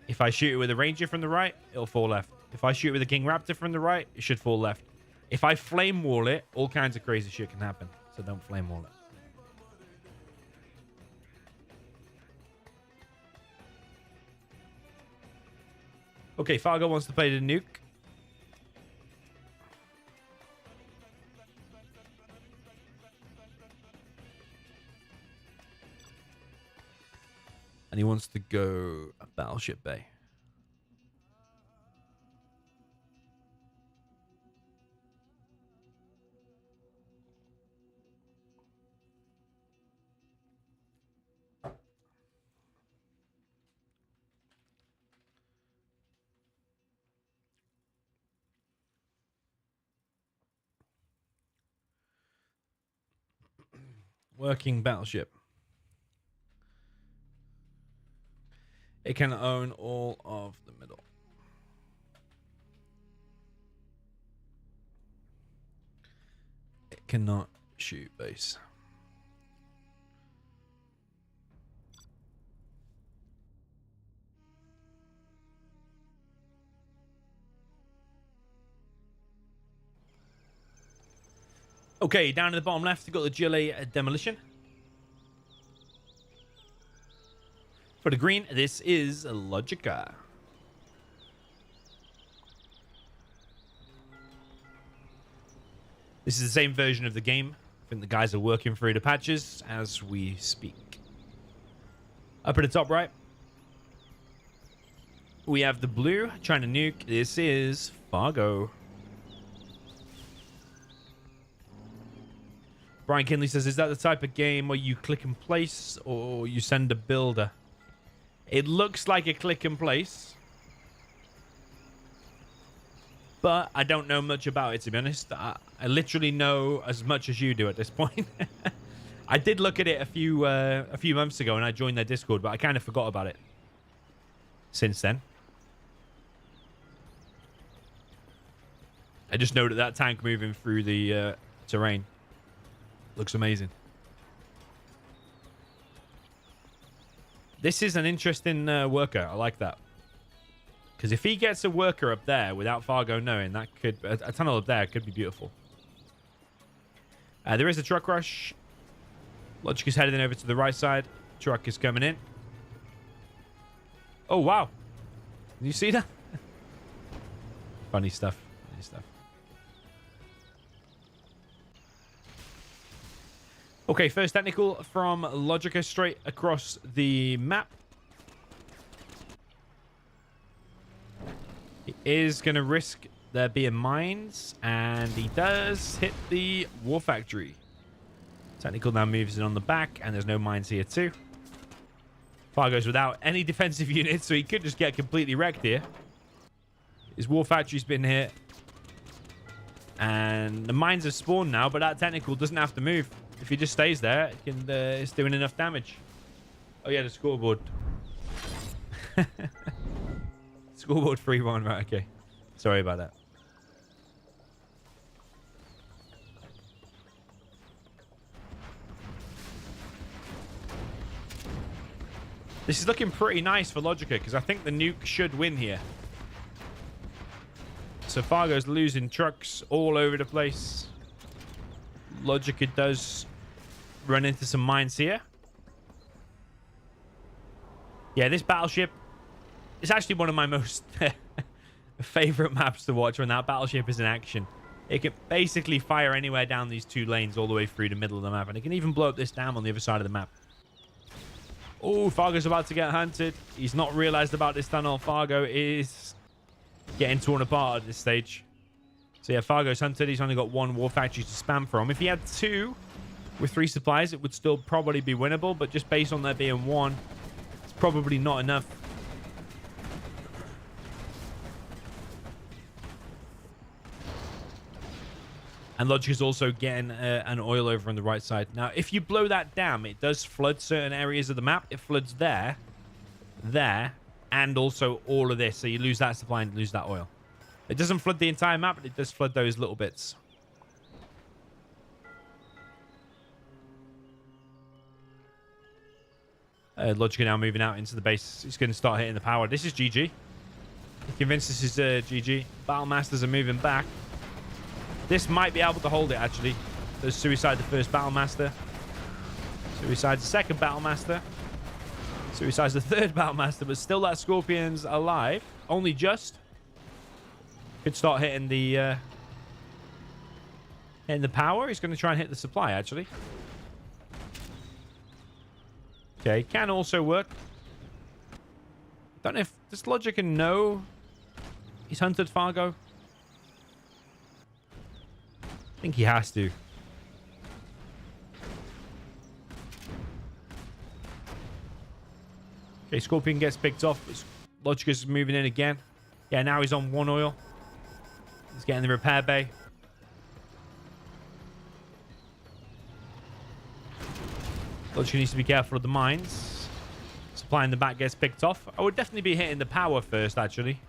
A: If I shoot it with a ranger from the right, it'll fall left. If I shoot it with a king raptor from the right, it should fall left. If I flame wall it, all kinds of crazy shit can happen. So don't flame wall it. Okay, Fargo wants to play the Nuke. And he wants to go Battleship Bay. working battleship. It can own all of the middle. It cannot shoot base. Okay, down in the bottom left, you've got the GLA demolition. For the green, this is LoGicA. This is the same version of the game. I think the guys are working through the patches as we speak. Up at the top right, we have the blue trying to nuke. This is Fargo. Brian Kinley says, is that the type of game where you click and place or you send a builder? It looks like a click and place, but I don't know much about it, to be honest. I literally know as much as you do at this point. I did look at it a few months ago and I joined their Discord, but I kind of forgot about it since then. I just know that tank moving through the terrain looks amazing. This is an interesting worker. I like that. Because if he gets a worker up there without Fargo knowing, that could... A tunnel up there could be beautiful. There is a truck rush. LoGicA's heading over to the right side. Truck is coming in. Oh, wow. Did you see that? Funny stuff. Funny stuff. Okay, first technical from LoGicA straight across the map. He is going to risk there being mines, and he does hit the war factory. Technical now moves in on the back, and there's no mines here too. Fargo's without any defensive units, so he could just get completely wrecked here. His war factory's been hit, and the mines have spawned now, but that technical doesn't have to move. If he just stays there, it's doing enough damage. Oh, yeah, the scoreboard. Scoreboard 3-1, right, okay. Sorry about that. This is looking pretty nice for LoGicA, because I think the nuke should win here. So Fargo's losing trucks all over the place. LoGicA does run into some mines here. Yeah, this battleship is actually one of my most favorite maps to watch when that battleship is in action. It can basically fire anywhere down these two lanes all the way through the middle of the map, and it can even blow up this dam on the other side of the map. Oh, Fargo's about to get hunted. He's not realized about this tunnel. Fargo is getting torn apart at this stage. So yeah, Fargo's hunted. He's only got one war factory to spam from. If he had two with 3 supplies, it would still probably be winnable, but just based on there being one, it's probably not enough. And LoGicA's also getting an oil over on the right side. Now, if you blow that dam, it does flood certain areas of the map. It floods there, and also all of this. So you lose that supply and lose that oil. It doesn't flood the entire map, but it does flood those little bits. LoGicA now moving out into the base. He's going to start hitting the power. This is GG. He convinced this is GG. Battlemasters are moving back. This might be able to hold it, actually. There's Suicide the first Battlemaster. Suicide's the second Battlemaster. Suicide's the third Battlemaster, but still that Scorpion's alive. Only just. Could start hitting the power. He's going to try and hit the supply, actually. Okay, can also work. Don't know if... Does LoGicA know he's hunted Fargo? I think he has to. Okay, Scorpion gets picked off. LoGicA's moving in again. Yeah, now he's on 1 oil. He's getting the repair bay. LoGicA needs to be careful of the mines. Supply in the back gets picked off. I would definitely be hitting the power first, actually.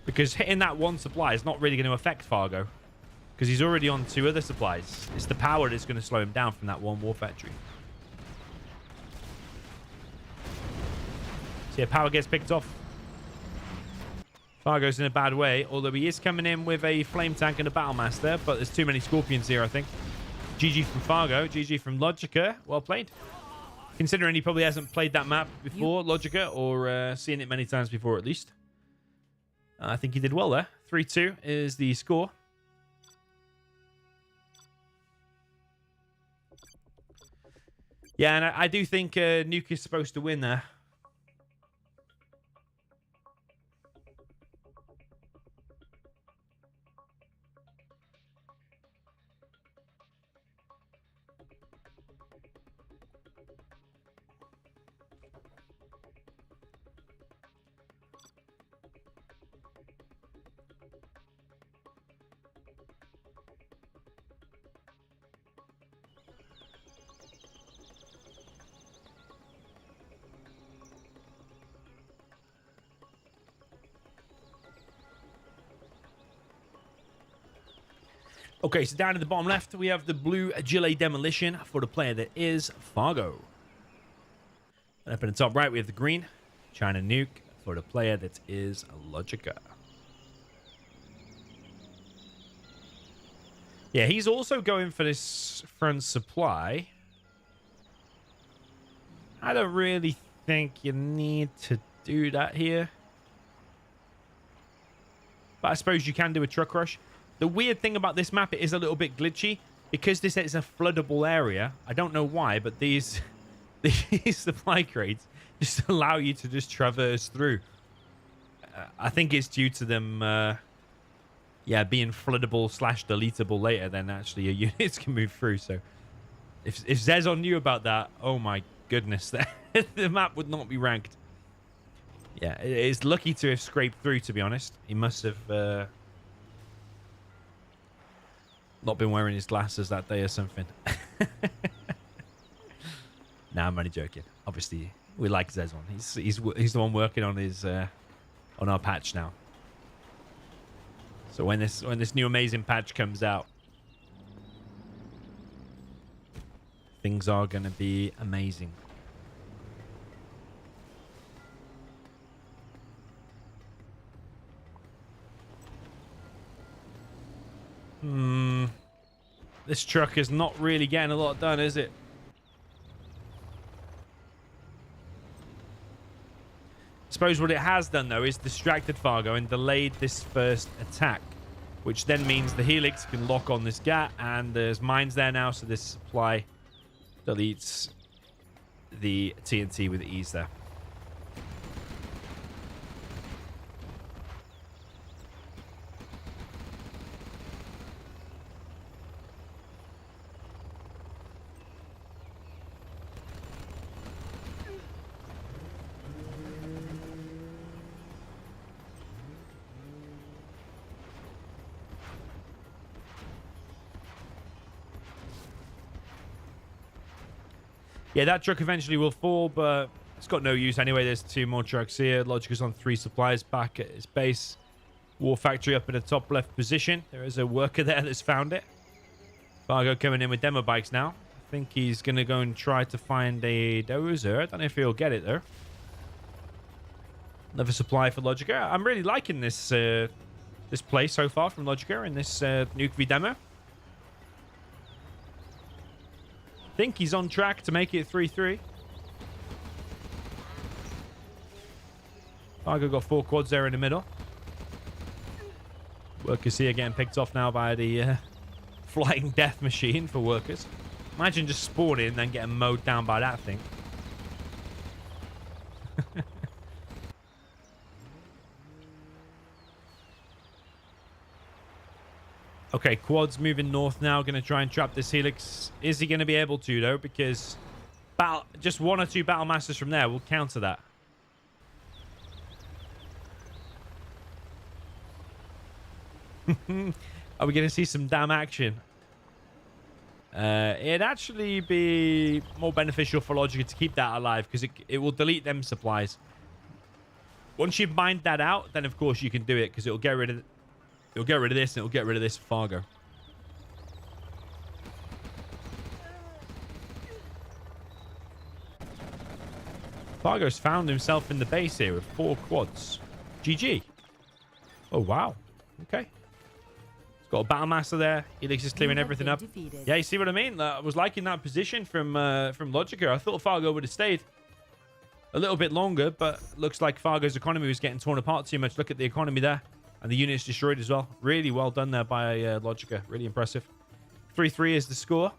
A: Because hitting that one supply is not really going to affect Fargo. Because he's already on 2 other supplies. It's the power that's going to slow him down from that one war factory. So yeah, power gets picked off. Fargo's in a bad way, although he is coming in with a flame tank and a battle master, but there's too many scorpions here, I think. GG from Fargo, GG from LoGicA. Well played. Considering he probably hasn't played that map before, LoGicA, or seen it many times before at least. I think he did well there. 3-2 is the score. Yeah, and I do think Nuke is supposed to win there. Okay, so down in the bottom left, we have the blue GLA demolition for the player that is Fargo. And up in the top right, we have the green China Nuke for the player that is LoGicA. Yeah, he's also going for this front supply. I don't really think you need to do that here. But I suppose you can do a truck rush. The weird thing about this map, it is a little bit glitchy. Because this is a floodable area, I don't know why, but these supply crates just allow you to just traverse through. I think it's due to them, yeah, being floodable / deletable later, then actually your units can move through. So if Zezon knew about that, oh my goodness, the map would not be ranked. Yeah, it's lucky to have scraped through, to be honest. He must have... not been wearing his glasses that day or something. Nah, I'm only joking. Obviously, we like Zezon. He's the one working on his on our patch now. So when this new amazing patch comes out, things are going to be amazing. This truck is not really getting a lot done, is it? I suppose what it has done, though, is distracted Fargo and delayed this first attack, which then means the Helix can lock on this gap, and there's mines there now, so this supply deletes the TNT with ease there. Yeah, that truck eventually will fall, but it's got no use anyway. There's 2 more trucks here. LoGicA's on 3 supplies back at his base. War factory up in the top left position. There is a worker there that's found it. Fargo coming in with demo bikes now. I think he's going to go and try to find a dozer. I don't know if he'll get it, though. Another supply for LoGicA. I'm really liking this this play so far from LoGicA in this Nuke v demo. I think he's on track to make it 3-3. Fargo got 4 quads there in the middle. Workers here getting picked off now by the flying death machine for workers. Imagine just spawning and then getting mowed down by that thing. Okay, quads moving north now. Going to try and trap this Helix. Is he going to be able to, though? Because just 1 or 2 battle masters from there will counter that. Are we going to see some damn action? It'd actually be more beneficial for LoGicA to keep that alive because it will delete them supplies. Once you bind that out, then of course you can do it because it'll get rid of this and it'll get rid of this Fargo. Fargo's found himself in the base here with 4 quads. GG. Oh, wow. Okay. He's got a battle master there. Helix is clearing everything up.
B: Defeated.
A: Yeah, you see what I mean? I was liking that position from LoGicA. I thought Fargo would have stayed a little bit longer, but looks like Fargo's economy was getting torn apart too much. Look at the economy there. And the unit's destroyed as well. Really well done there by LoGicA. Really impressive. 3-3 is the score.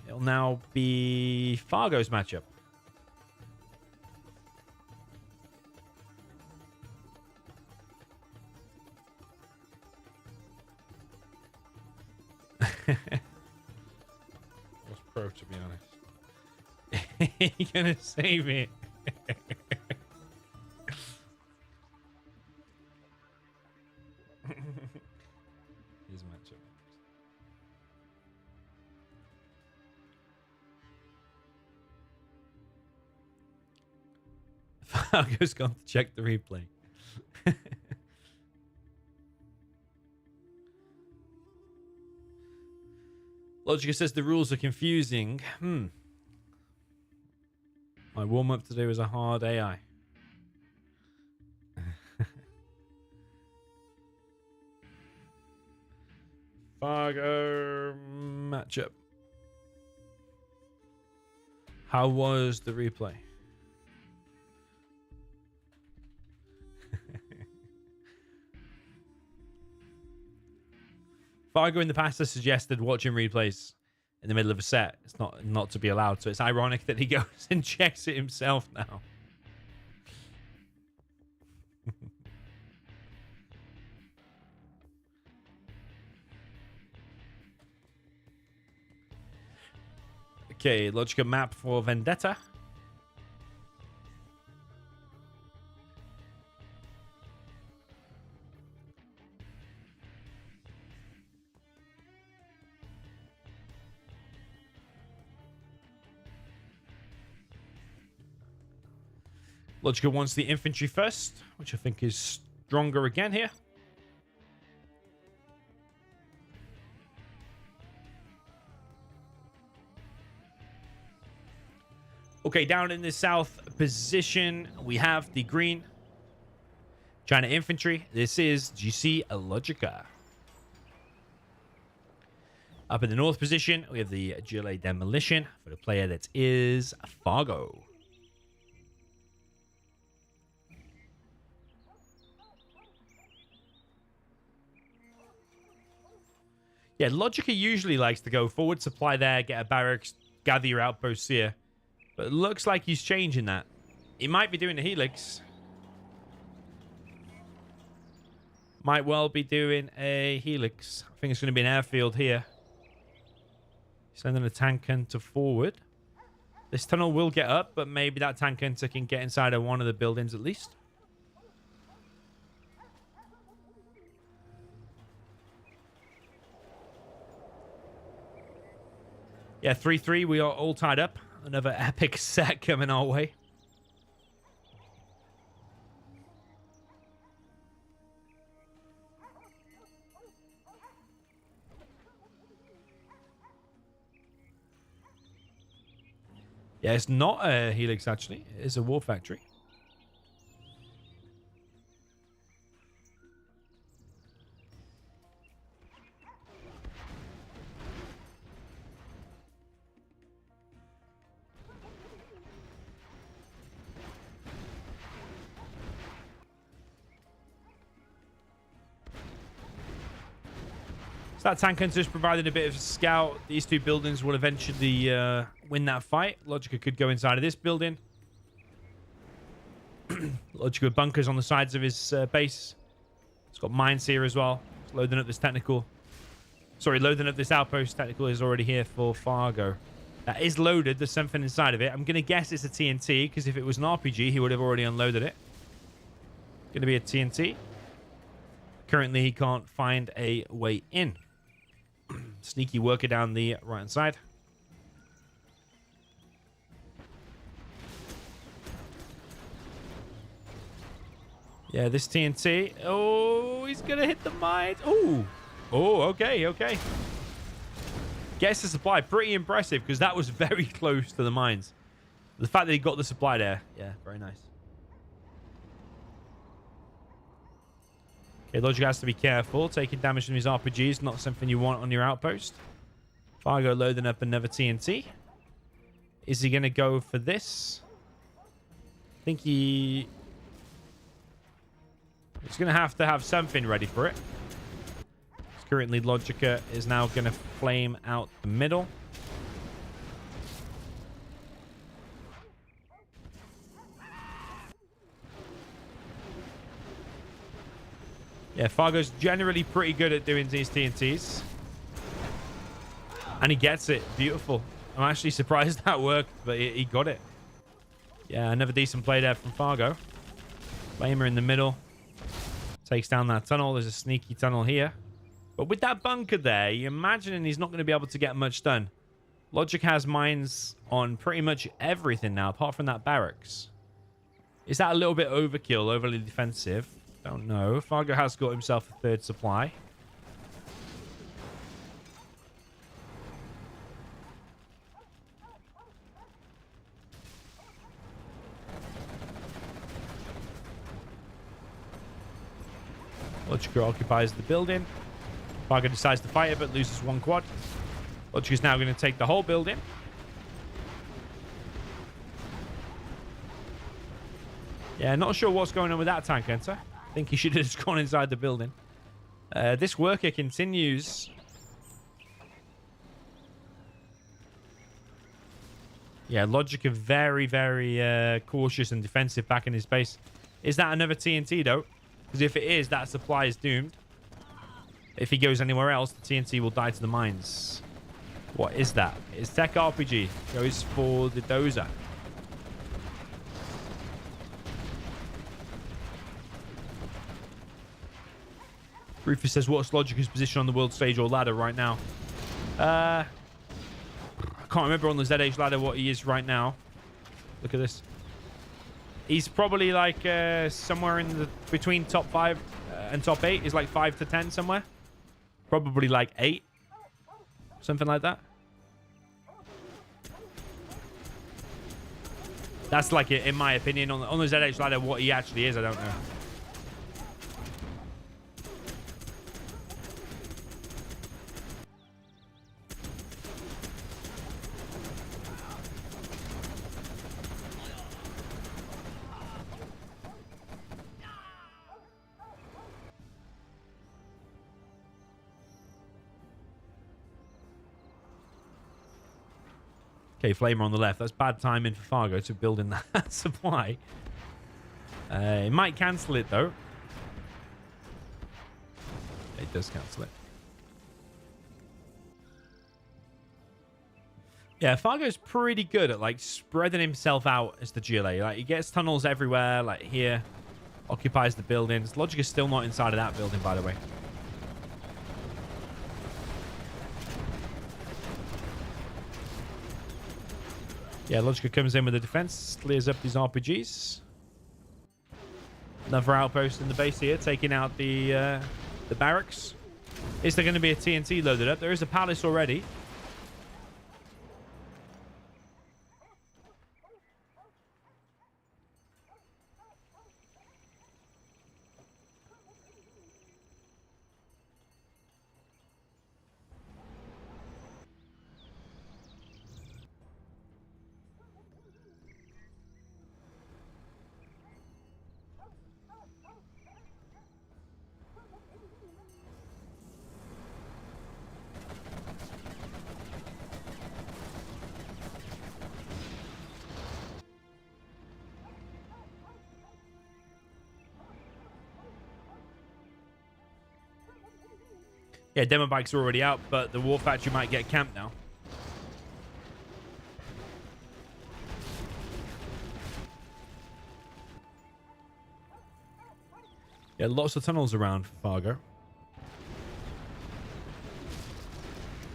A: It'll now be Fargo's matchup.
E: What's pro, to be honest?
A: You're gonna save it.
E: Here's a matchup.
A: Fargo's gone to check the replay. LoGicA says the rules are confusing. My warm-up today was a hard AI.
E: Fargo
A: Matchup. How was the replay? Fargo in the past has suggested watching replays in the middle of a set. It's not to be allowed, so it's ironic that he goes and checks it himself now. Okay, LoGicA map for Vendetta. LoGicA wants the infantry first, which I think is stronger again here. Okay, down in the south position, we have the green China infantry. This is GC LoGicA. Up in the north position, we have the GLA demolition for the player that is Fargo. Yeah, LoGicA usually likes to go forward, supply there, get a barracks, gather your outposts here. But it looks like he's changing that. He might be doing a helix. Might well be doing a helix. I think it's going to be an airfield here. Sending a tank hunter forward. This tunnel will get up, but maybe that tank hunter can get inside of one of the buildings at least. Yeah, 3-3. We are all tied up. Another epic set coming our way. Yeah, it's not a helix, actually. It's a war factory. That tank hunter's provided a bit of a scout. These two buildings will eventually win that fight. LoGicA could go inside of this building. LoGicA with bunkers on the sides of his base. It's got mines here as well. It's loading up this technical. Sorry, loading up this outpost. Technical is already here for Fargo. That is loaded. There's something inside of it. I'm going to guess it's a TNT, because if it was an RPG, he would have already unloaded it. Going to be a TNT. Currently, he can't find a way in. Sneaky worker down the right-hand side. Yeah, this TNT. Oh, he's going to hit the mines. Oh, okay, okay. Gets the supply. Pretty impressive because that was very close to the mines. The fact that he got the supply there. Yeah, very nice. Okay, LoGicA has to be careful. Taking damage from his RPGs, not something you want on your outpost. Fargo loading up another TNT. Is he going to go for this? I think he's going to have something ready for it. Currently, LoGicA is now going to flame out the middle. Yeah, Fargo's generally pretty good at doing these TNTs. And he gets it. Beautiful. I'm actually surprised that worked, but he got it. Yeah, another decent play there from Fargo. Flamer in the middle. Takes down that tunnel. There's a sneaky tunnel here. But with that bunker there, you're imagining he's not going to be able to get much done. LoGicA has mines on pretty much everything now, apart from that barracks. Is that a little bit overkill, overly defensive? Don't know. Fargo has got himself a third supply. LoGicA occupies the building. Fargo decides to fight it, but loses one quad. LoGicA is now going to take the whole building. Yeah, not sure what's going on with that tank hunter. I think he should have just gone inside the building. This worker continues. Yeah, LoGicA very, very cautious and defensive back in his base. Is that another TNT, though? Because if it is, that supply is doomed. If he goes anywhere else, the TNT will die to the mines. What is that? It's Tech RPG. Goes for the dozer. Rufus says, what's LoGicA's position on the world stage or ladder right now? I can't remember on the ZH ladder what he is right now. Look at this. He's probably like somewhere in the between top 5 and top 8. He's like 5 to 10 somewhere. Probably like 8. Something like that. That's like, in my opinion, on the ZH ladder, what he actually is, I don't know. Okay, Flamer on the left. That's bad timing for Fargo to build in that supply. It might cancel it, though. It does cancel it. Yeah, Fargo's pretty good at, like, spreading himself out as the GLA. Like, he gets tunnels everywhere, like here. Occupies the buildings. LoGicA's still not inside of that building, by the way. Yeah, LoGicA comes in with the defense, clears up these RPGs. Another outpost in the base here, taking out the barracks. Is there going to be a TNT loaded up? There is a palace already. Yeah, demo bikes are already out, but the War Factory might get camped now. Yeah, lots of tunnels around for Fargo.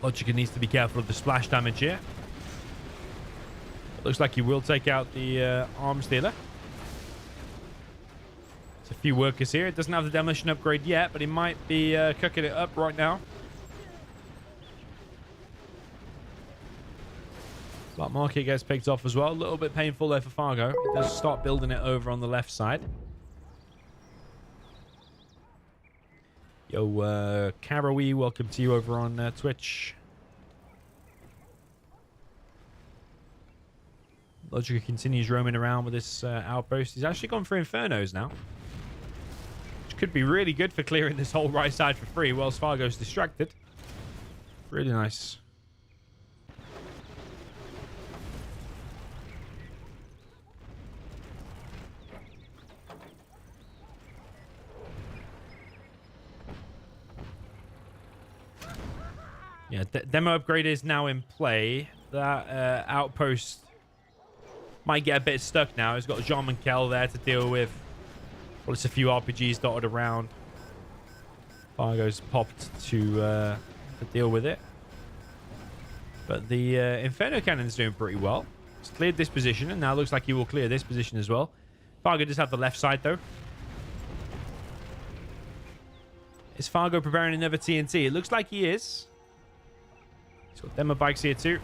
A: LoGicA needs to be careful of the splash damage here. It looks like he will take out the arms dealer. There's a few workers here. It doesn't have the demolition upgrade yet, but he might be cooking it up right now. Black market gets picked off as well. A little bit painful there for Fargo. He does start building it over on the left side. Yo, Karoe, welcome to you over on Twitch. LoGicA continues roaming around with this outpost. He's actually gone for Infernos now, which could be really good for clearing this whole right side for free whilst Fargo's distracted. Really nice. Yeah, demo upgrade is now in play. That outpost might get a bit stuck now. He's got Jean Monkel there to deal with. Well, it's a few RPGs dotted around. Fargo's popped to deal with it. But the Inferno Cannon's doing pretty well. He's cleared this position, and now looks like he will clear this position as well. Fargo does have the left side, though. Is Fargo preparing another TNT? It looks like he is. He's got demo bikes here too.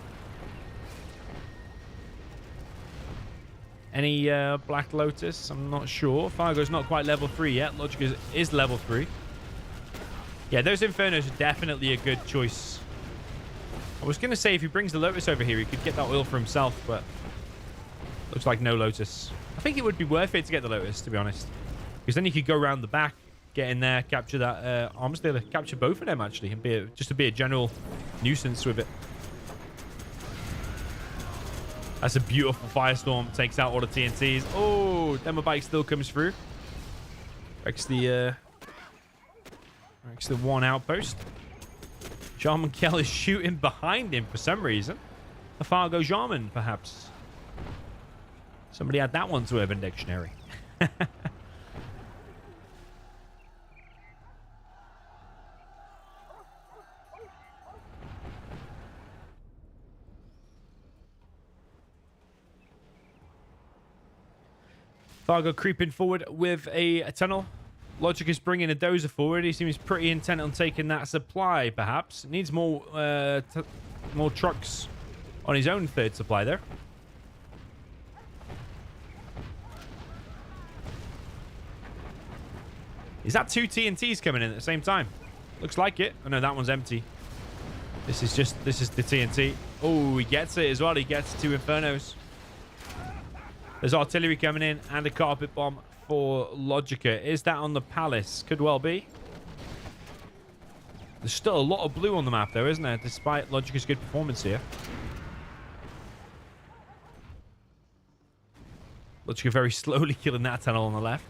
A: Any Black Lotus? I'm not sure. Fargo's not quite level 3 yet. LoGicA is level 3. Yeah, those Infernos are definitely a good choice. I was going to say if he brings the Lotus over here, he could get that oil for himself, but looks like no Lotus. I think it would be worth it to get the Lotus, to be honest. Because then you could go around the back, get in there, capture that arms dealer, capture both of them actually, and just to be a general nuisance with it. That's a beautiful firestorm. Takes out all the TNTs. Oh, demo bike still comes through. Wrecks the one outpost. Jean Monkel is shooting behind him for some reason. A Fargo Jarman, perhaps. Somebody add that one to Urban Dictionary. Fargo creeping forward with a tunnel. LoGicA is bringing a dozer forward. He seems pretty intent on taking that supply, perhaps. Needs more trucks on his own third supply there. Is that 2 TNTs coming in at the same time? Looks like it. Oh no, that one's empty. This is the TNT. Oh, he gets it as well. He gets 2 Infernos. There's artillery coming in and a carpet bomb for LoGicA. Is that on the palace? Could well be. There's still a lot of blue on the map, though, isn't there? Despite LoGicA's good performance here. LoGicA very slowly killing that tunnel on the left.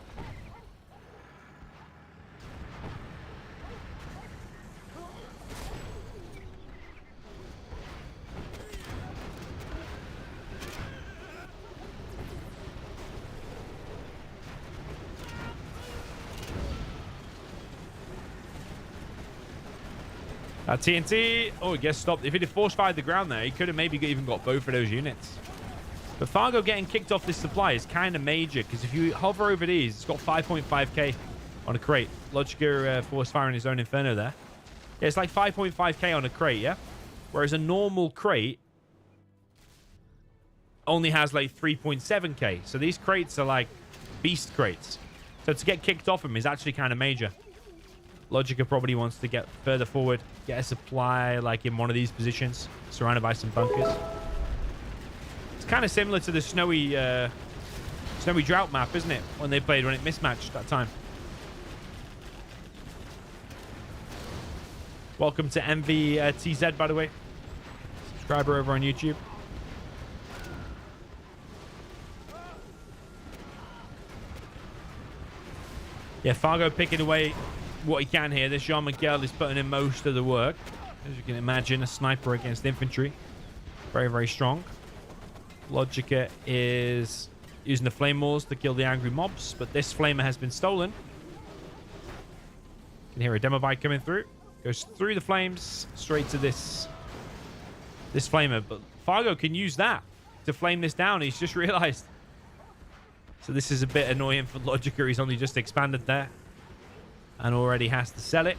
A: TNT. Oh, it gets stopped. If he'd have force fired the ground there, he could have maybe even got both of those units. But Fargo getting kicked off this supply is kind of major, because if you hover over these, it's got 5.5k on a crate. LoGicA force firing his own Inferno there. Yeah, it's like 5.5k on a crate, yeah? Whereas a normal crate only has like 3.7k. So these crates are like beast crates. So to get kicked off them is actually kind of major. LoGicA probably wants to get further forward, get a supply like in one of these positions, surrounded by some bunkers. It's kind of similar to the snowy drought map, isn't it? When it mismatched that time. Welcome to MVTZ, by the way. Subscriber over on YouTube. Yeah, Fargo picking away what he can here. This Jean Monkel is putting in most of the work. As you can imagine, a sniper against infantry. Very, very strong. LoGicA is using the flame walls to kill the angry mobs, but this flamer has been stolen. You can hear a demo bike coming through. Goes through the flames straight to this flamer, but Fargo can use that to flame this down. He's just realized So this is a bit annoying for LoGicA. He's only just expanded there and already has to sell it.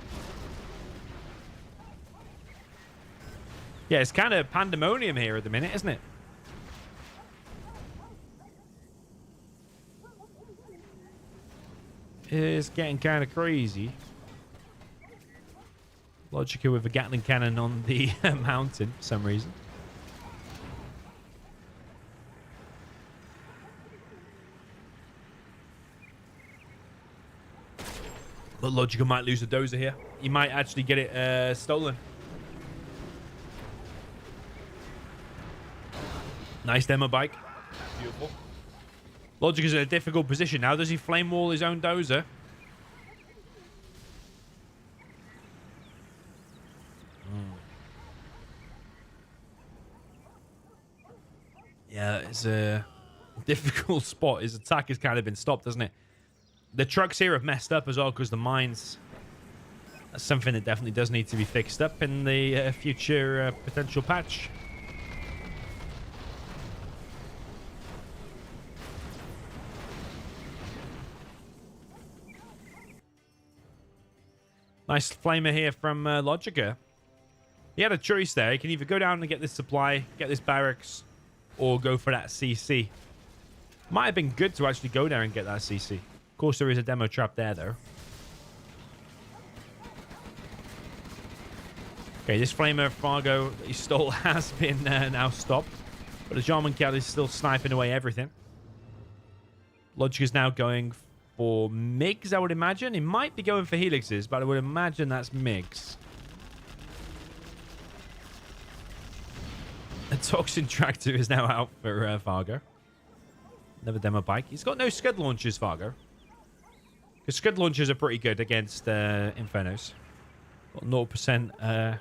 A: Yeah, it's kind of pandemonium here at the minute, isn't it? It's getting kind of crazy. LoGicA with a Gatling cannon on the mountain for some reason. But LoGicA might lose a dozer here. He might actually get it stolen. Nice demo bike. Beautiful. LoGicA's in a difficult position now. Does he flame wall his own dozer? Yeah, it's a difficult spot. His attack has kind of been stopped, hasn't it? The trucks here have messed up as well because the mines. That's something that definitely does need to be fixed up in the future potential patch. Nice flamer here from LoGicA. He had a choice there. He can either go down and get this supply, get this barracks, or go for that CC. Might have been good to actually go there and get that CC. Of course, there is a demo trap there, though. Okay, this flamer Fargo that he stole has been now stopped. But the Jarman Cal is still sniping away everything. LoGicA's now going for MiGs, I would imagine. He might be going for Helixes, but I would imagine that's MiGs. The Toxin tractor is now out for Fargo. Another demo bike. He's got no scud launchers, Fargo. Because scud launchers are pretty good against Infernos. Got 0%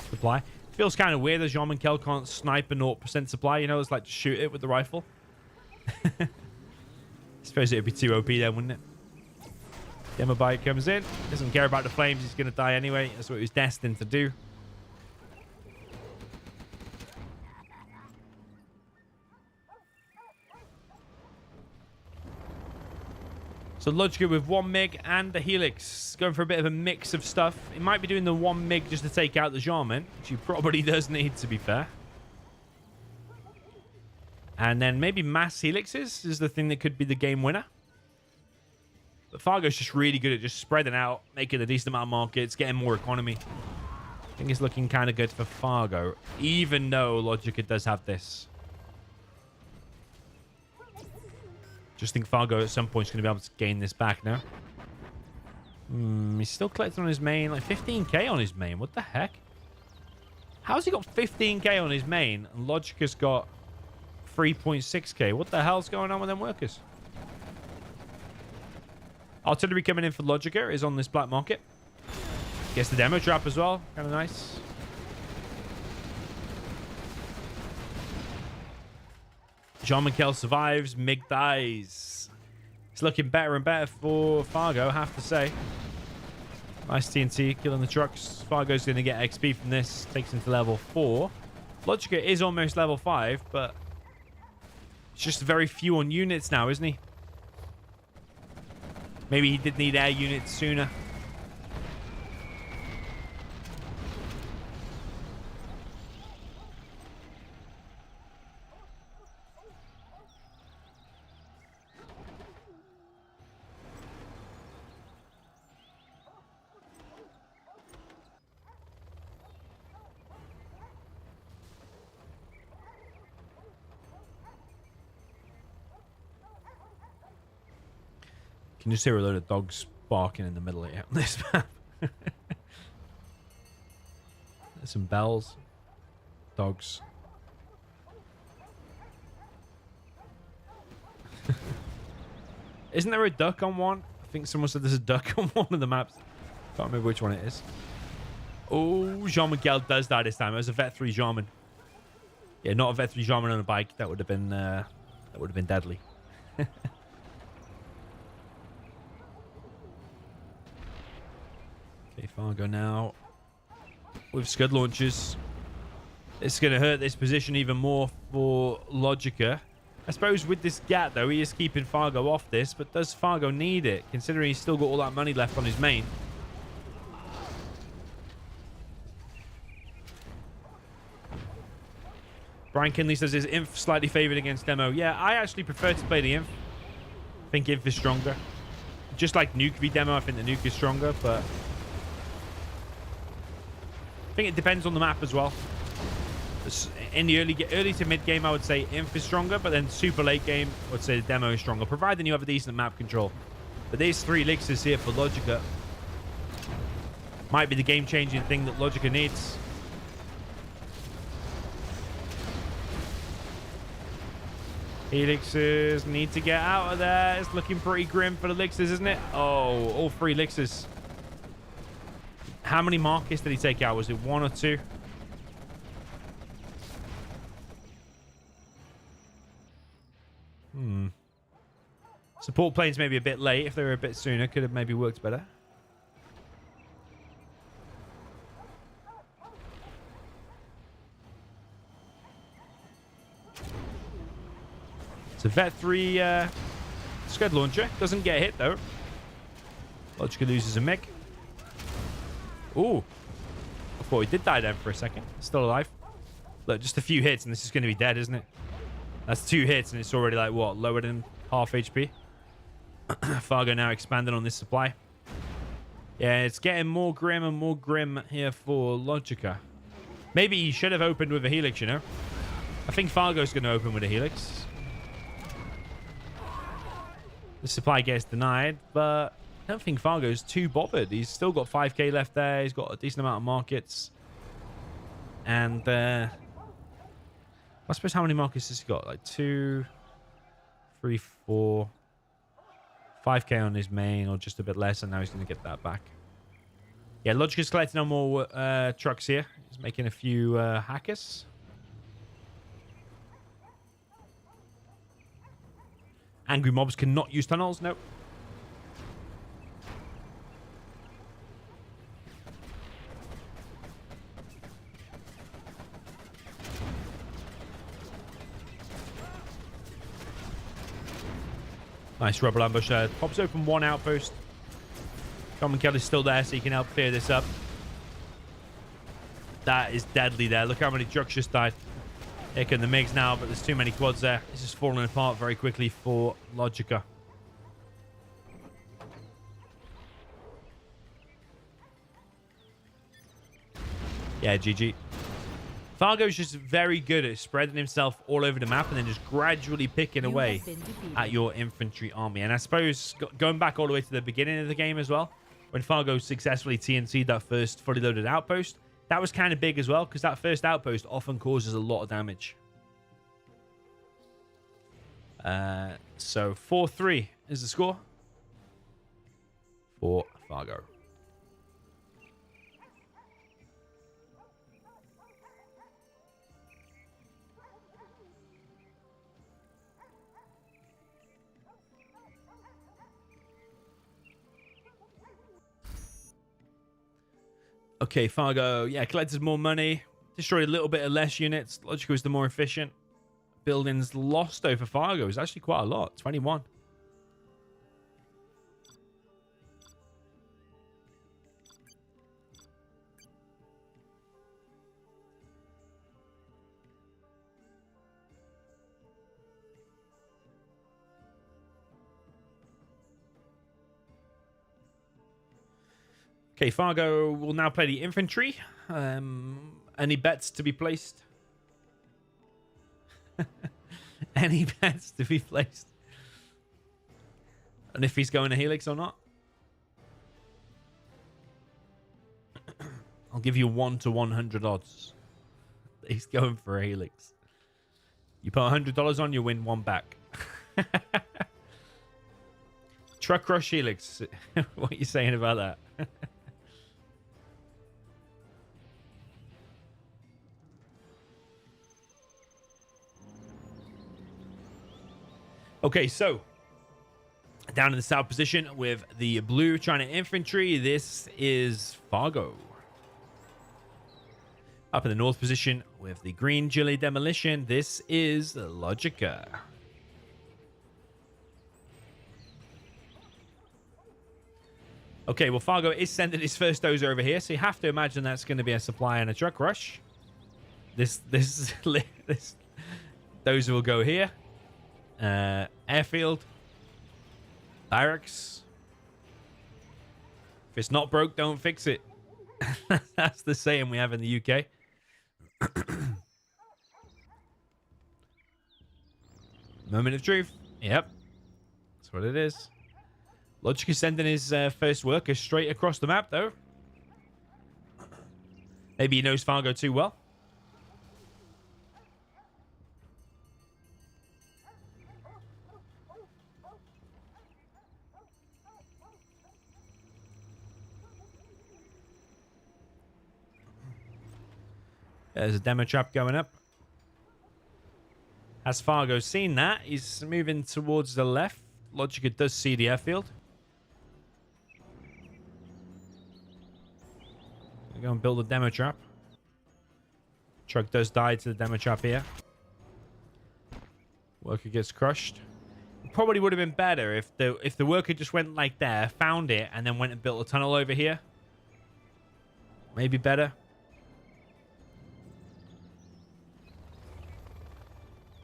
A: supply. Feels kind of weird that Jean Michel can't snipe a 0% supply. You know, it's like to shoot it with the rifle. Suppose it would be too OP then, wouldn't it? Demo bike comes in. Doesn't care about the flames. He's going to die anyway. That's what he was destined to do. So LoGicA with 1 MiG and the Helix. Going for a bit of a mix of stuff. He might be doing the 1 MiG just to take out the Jarman, which he probably does need, to be fair. And then maybe mass Helixes is the thing that could be the game winner. But Fargo's just really good at just spreading out, making a decent amount of markets, getting more economy. I think it's looking kind of good for Fargo, even though LoGicA does have this. Just think Fargo at some point is going to be able to gain this back now. He's still collecting on his main, like 15k on his main. What the heck? How's he got 15k on his main and LoGicA's got 3.6k? What the hell's going on with them workers? Artillery coming in for LoGicA is on this black market. Gets the demo trap as well. Kind of nice. Jean Michel survives. MiG dies. It's looking better and better for Fargo, I have to say. Nice TNT killing the trucks. Fargo's going to get XP from this. Takes him to level 4. LoGicA is almost level 5, but it's just very few on units now, isn't he? Maybe he did need air units sooner. Can you just hear a load of dogs barking in the middle of this map? There's some bells. Dogs. Isn't there a duck on one? I think someone said there's a duck on one of the maps. Can't remember which one it is. Oh, Jean Miguel does die this time. It was a Vet 3 Jarman. Yeah, not a Vet 3 Jarman on a bike. That would have been deadly. Okay, Fargo now with scud launchers. It's going to hurt this position even more for LoGicA. I suppose with this gap, though, he is keeping Fargo off this, but does Fargo need it, considering he's still got all that money left on his main? Brian Kinley says, is Inf slightly favored against Demo? Yeah, I actually prefer to play the Inf. I think Inf is stronger. Just like Nuke v Demo, I think the Nuke is stronger, but I think it depends on the map as well. In the early to mid game, I would say Inf is stronger, but then super late game, I would say the Demo is stronger, providing you have a decent map control. But these 3 elixirs here for LoGicA might be the game-changing thing that LoGicA needs. Elixirs need to get out of there. It's looking pretty grim for the elixirs, isn't it? Oh, all 3 elixirs. How many markets did he take out? Was it 1 or 2? Support planes maybe a bit late. If they were a bit sooner, could have maybe worked better. So Vet 3 Scud Launcher. Doesn't get hit, though. LoGicA loses a MiG. Ooh. I thought he did die then for a second. Still alive. Look, just a few hits and this is going to be dead, isn't it? That's 2 hits and it's already like, what, lower than half HP? Fargo now expanding on this supply. Yeah, it's getting more grim and more grim here for LoGicA. Maybe he should have opened with a Helix, you know? I think Fargo's going to open with a Helix. The supply gets denied, but I don't think Fargo's too bothered. He's still got 5k left there. He's got a decent amount of markets. And I suppose how many markets has he got? Like 2, 3, 4, 5k on his main, or just a bit less, and now he's going to get that back. Yeah, LoGicA's collecting on more trucks here. He's making a few hackers. Angry mobs cannot use tunnels. Nope. Nice rebel ambush. Pops open 1 outpost. Common Kill is still there, so he can help clear this up. That is deadly there. Look how many trucks just died. Here come the MiGs now, but there's too many quads there. This is falling apart very quickly for LoGicA. Yeah, GG. Fargo's just very good at spreading himself all over the map and then just gradually picking away at your infantry army. And I suppose going back all the way to the beginning of the game as well, when Fargo successfully TNC'd that first fully loaded outpost, that was kind of big as well, because that first outpost often causes a lot of damage. So 4-3 is the score for Fargo. Okay, Fargo, yeah, collected more money, destroyed a little bit of less units. LoGicA was the more efficient. Buildings lost though for Fargo is actually quite a lot, 21. Okay, Fargo will now play the infantry. Any bets to be placed? Any bets to be placed? And if he's going to Helix or not? I'll give you 1 to 100 odds. He's going for a Helix. You put $100 on, you win 1 back. Truck Crush Helix. What are you saying about that? Okay, so down in the south position with the blue trying to infantry, this is Fargo. Up in the north position with the green GLA demolition, this is LoGicA. Okay, well, Fargo is sending his first dozer over here, so you have to imagine that's going to be a supply and a truck rush. This dozer will go here. Airfield. Barracks. If it's not broke, don't fix it. That's the saying we have in the UK. Moment of truth. Yep. That's what it is. LoGicA is sending his first worker straight across the map, though. Maybe he knows Fargo too well. There's a demo trap going up. Has Fargo seen that? He's moving towards the left. LoGicA does see the airfield. We're going to build a demo trap. Truck does die to the demo trap here. Worker gets crushed. It probably would have been better if the worker just went like there, found it, and then went and built a tunnel over here. Maybe better.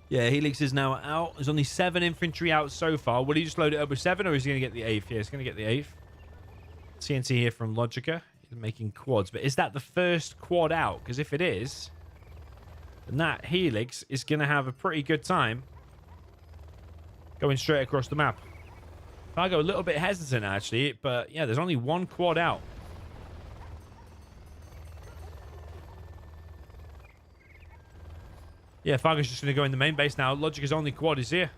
A: Yeah, Helix is now out. There's only 7 infantry out so far. Will he just load it up with 7, or is he going to get the 8th? Yeah, he's going to get the 8th. TNT here from LoGicA. He's making quads. But is that the first quad out? Because if it is, then that Helix is going to have a pretty good time going straight across the map. Fargo a little bit hesitant, actually. But, yeah, there's only 1 quad out. Yeah, Fargo's just going to go in the main base now. LoGicA's only quad is here.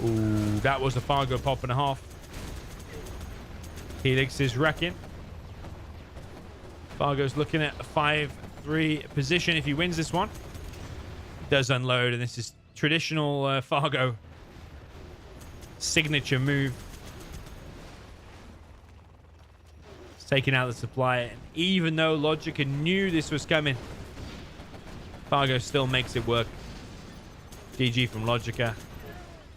A: Ooh, that was a Fargo pop and a half. Helix is wrecking. Fargo's looking at a 5-3 position if he wins this one. Does unload, and this is traditional Fargo signature move. It's taking out the supply, and even though LoGicA knew this was coming, Fargo still makes it work. GG from LoGicA.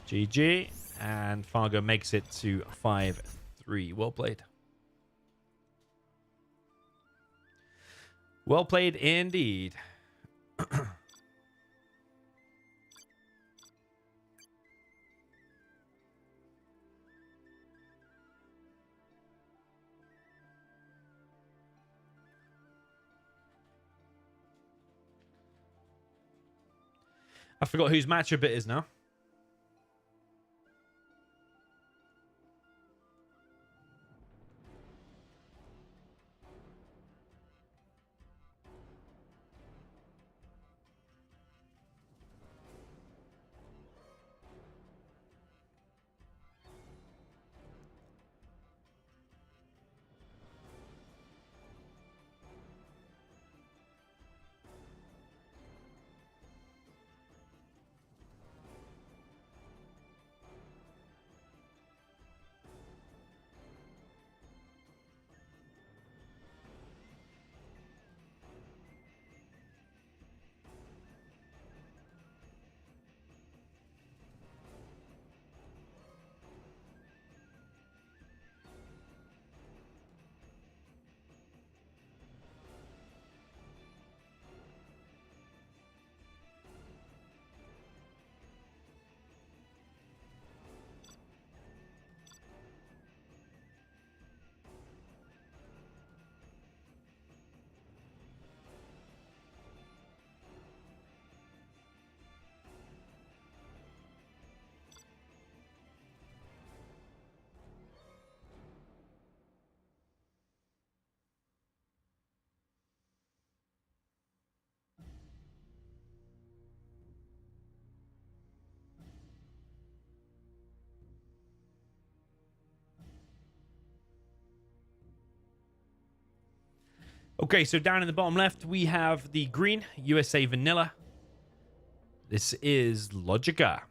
A: GG, and Fargo makes it to 5-3. Well played. Well played indeed. I forgot whose matchup it is now. Okay, so down in the bottom left, we have the green USA Vanilla. This is LoGicA.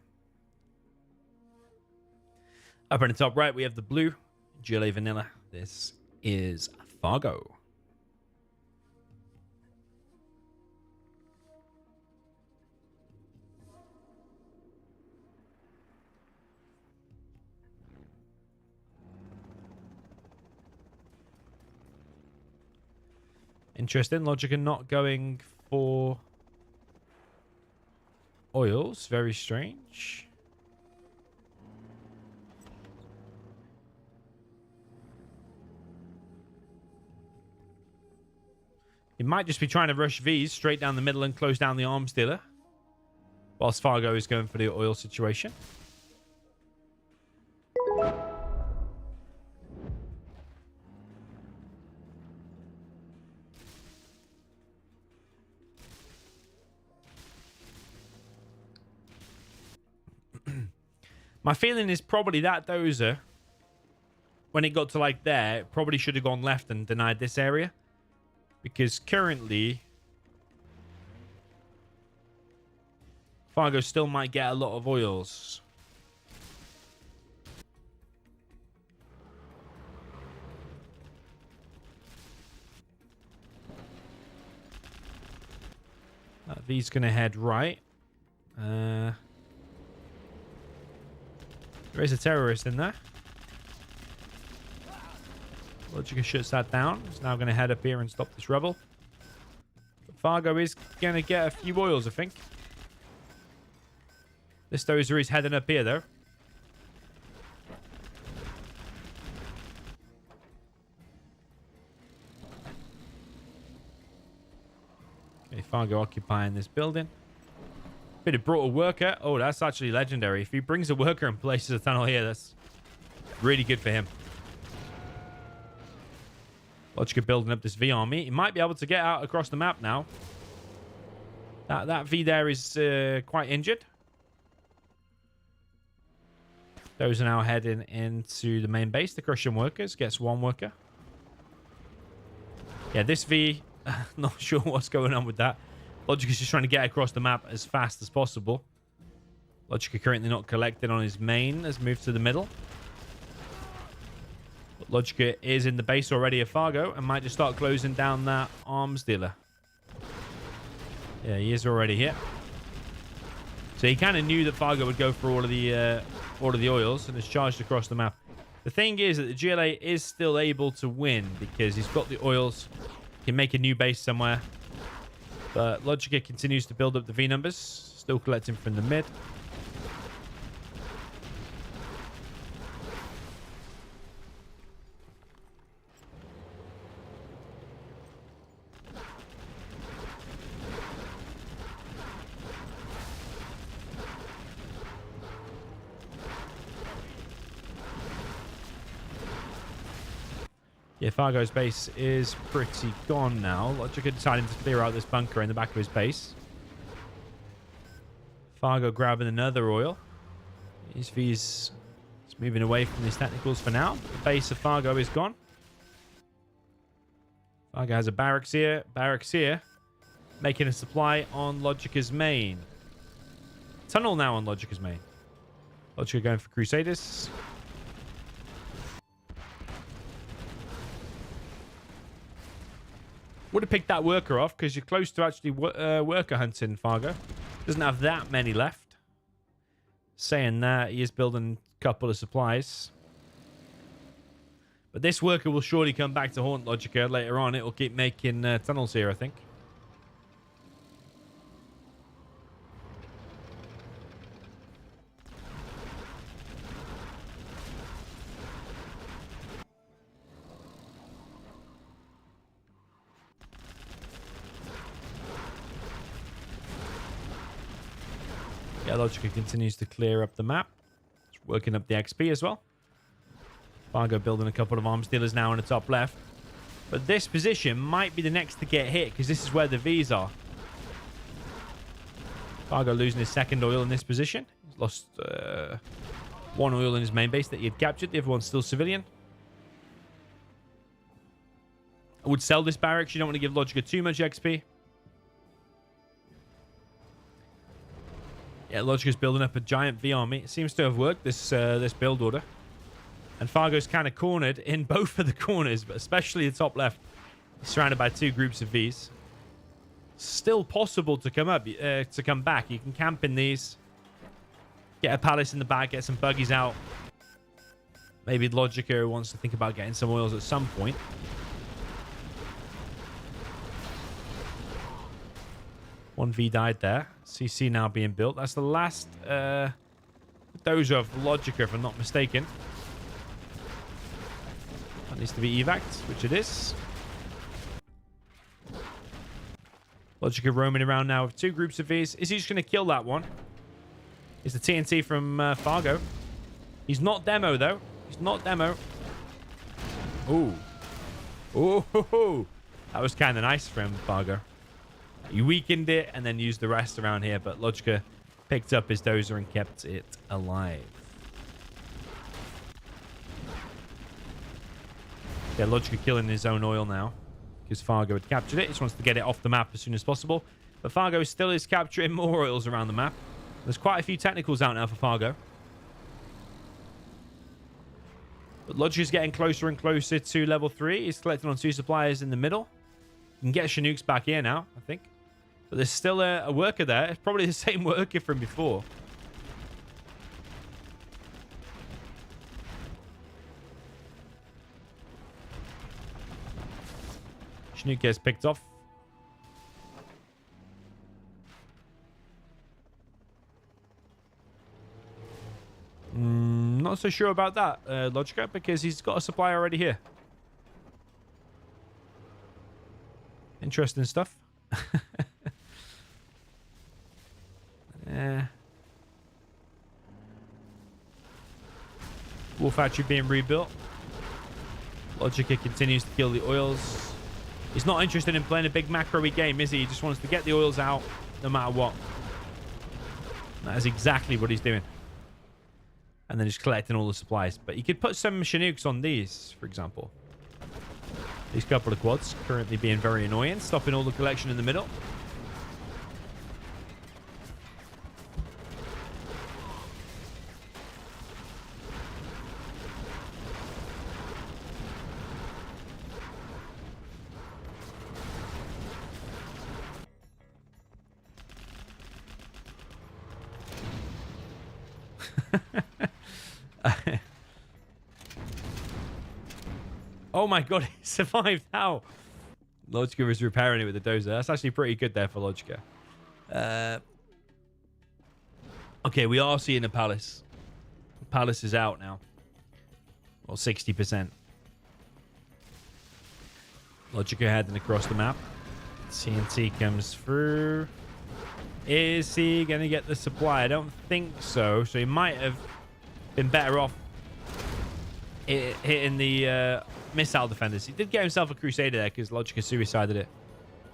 A: Up in the top right, we have the blue GLA Vanilla. This is Fargo. Interesting. LoGicA not going for oils. Very strange. He might just be trying to rush V's straight down the middle and close down the arms dealer, whilst Fargo is going for the oil situation. My feeling is probably that dozer, when it got to like there, probably should have gone left and denied this area. Because currently, Fargo still might get a lot of oils. V's going to head right. There is a terrorist in there. LoGicA shuts that down. He's now going to head up here and stop this rebel. But Fargo is going to get a few oils, I think. This dozer is heading up here, though. Okay, Fargo occupying this building. Bit of brought a worker. Oh, that's actually legendary. If he brings a worker and places a tunnel here, that's really good for him. LoGicA building up this V army. He might be able to get out across the map now. That V there is quite injured. Those are now heading into the main base. The Crushing workers gets one worker. Yeah, this V, not sure what's going on with that. LoGicA's just trying to get across the map as fast as possible. LoGicA currently not collected on his main. Has moved to the middle. But LoGicA is in the base already of Fargo and might just start closing down that arms dealer. Yeah, he is already here. So he kind of knew that Fargo would go for all of the oils and has charged across the map. The thing is that the GLA is still able to win because he's got the oils. He can make a new base somewhere. But LoGicA continues to build up the V numbers. Still collecting from the mid. Yeah, Fargo's base is pretty gone now. LoGicA deciding to clear out this bunker in the back of his base. Fargo grabbing another oil. His V's moving away from his technicals for now. The base of Fargo is gone. Fargo has a barracks here. Barracks here. Making a supply on LoGicA's main. Tunnel now on LoGicA's main. LoGicA going for Crusaders. Would have picked that worker off because you're close to actually worker hunting, Fargo. Doesn't have that many left. Saying that, he is building a couple of supplies. But this worker will surely come back to haunt LoGicA later on. It will keep making tunnels here, I think. Yeah, LoGicA continues to clear up the map. It's working up the XP as well. Fargo building a couple of arms dealers now in the top left. But this position might be the next to get hit because this is where the V's are. Fargo losing his second oil in this position. He's lost one oil in his main base that he had captured. The other one's still civilian. I would sell this barracks. You don't want to give LoGicA too much XP. Yeah, LoGicA's building up a giant V army. It seems to have worked, this build order. And Fargo's kind of cornered in both of the corners, but especially the top left. He's surrounded by two groups of Vs. Still possible to come back. You can camp in these. Get a palace in the back, get some buggies out. Maybe LoGicA wants to think about getting some oils at some point. 1v died there. CC now being built. That's the last dozer of LoGicA, if I'm not mistaken. That needs to be evac'd, which it is. LoGicA roaming around now with 2 groups of Vs. Is he just going to kill that one? It's the TNT from Fargo. He's not demo, though. He's not demo. Ooh. Ooh. That was kind of nice from Fargo. He weakened it and then used the rest around here, but LoGicA picked up his dozer and kept it alive. Yeah, LoGicA killing his own oil now because Fargo had captured it. He just wants to get it off the map as soon as possible. But Fargo still is capturing more oils around the map. There's quite a few technicals out now for Fargo. But LoGicA's getting closer and closer to level 3. He's collecting on 2 suppliers in the middle. You can get Chinooks back here now, I think. But there's still a worker there. It's probably the same worker from before. Chinook gets picked off. Not so sure about that, LoGicA, because he's got a supply already here. Interesting stuff. Wolf factory being rebuilt. LoGicA continues to kill the oils. He's not interested in playing a big macro-y game, is he? He just wants to get the oils out no matter what. That is exactly what he's doing. And then just collecting all the supplies. But you could put some Chinooks on these, for example. These couple of quads currently being very annoying, stopping all the collection in the middle. Oh my god, he survived. How? LoGicA is repairing it with the dozer. That's actually pretty good there for LoGicA. Okay, we are seeing a palace. Palace is out now. Well, 60%. LoGicA heading across the map. TNT comes through. Is he going to get the supply? I don't think so. So he might have been better off hitting the missile defenders. He did get himself a Crusader there because LoGicA suicided it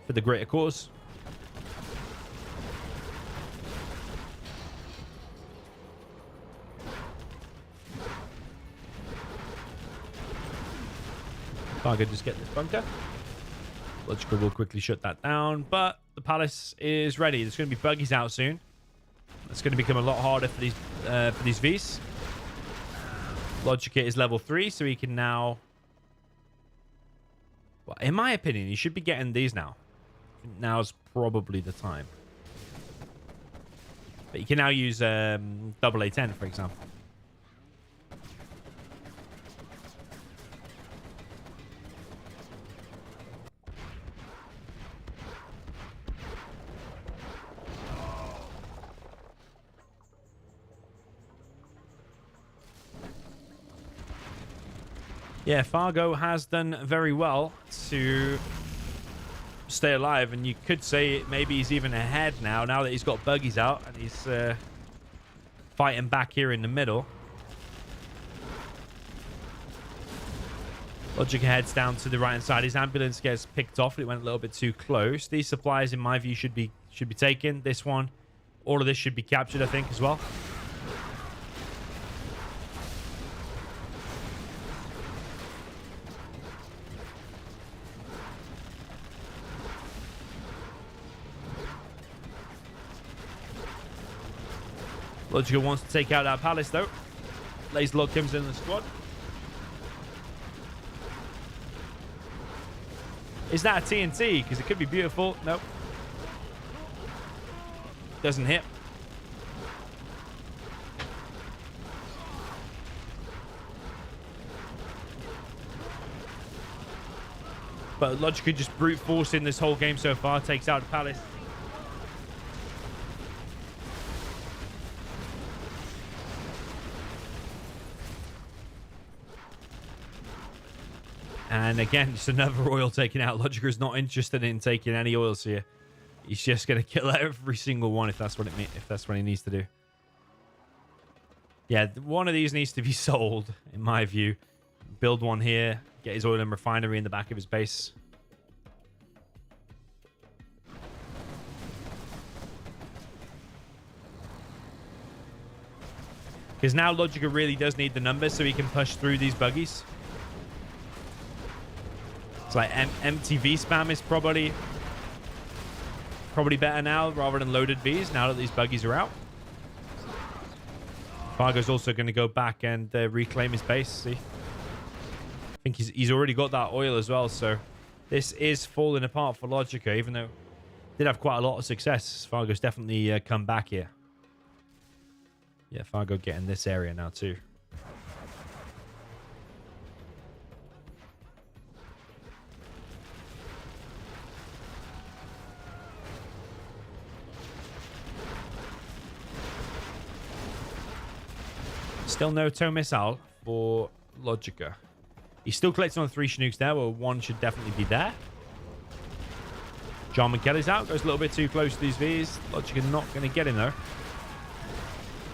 A: for the greater cause. Fargo just get this bunker. LoGicA will quickly shut that down, but the palace is ready. There's going to be buggies out soon. It's going to become a lot harder for these Vs. LoGicA is level 3, so he can now... Well, in my opinion, he should be getting these now. Now's probably the time. But you can now use AA10, for example. Yeah, Fargo has done very well to stay alive, and you could say maybe he's even ahead now that he's got buggies out and he's fighting back here in the middle. LoGicA heads down to the right hand side. His ambulance gets picked off. It went a little bit too close. These supplies, in my view, should be taken. This one, all of this should be captured, I think, as well. LoGicA wants to take out that palace, though. Lays Log comes in the squad. Is that a TNT? Because it could be beautiful. Nope. Doesn't hit. But LoGicA just brute forcing this whole game so far. Takes out the palace. And again, just another oil taken out. LoGicA is not interested in taking any oils here. He's just going to kill every single one if that's what he needs to do. Yeah, one of these needs to be sold, in my view. Build one here. Get his oil and refinery in the back of his base. Because now LoGicA really does need the numbers so he can push through these buggies. It's like MTV spam is probably better now rather than loaded Vs now that these buggies are out. Fargo's also going to go back and reclaim his base. See, I think he's already got that oil as well. So this is falling apart for LoGicA, even though did have quite a lot of success. Fargo's definitely come back here. Yeah, Fargo getting this area now too. Still no tow missile for LoGicA. He's still collecting on 3 Chinooks there, well, 1 should definitely be there. John McKelly's out, goes a little bit too close to these Vs. LoGicA not going to get him though.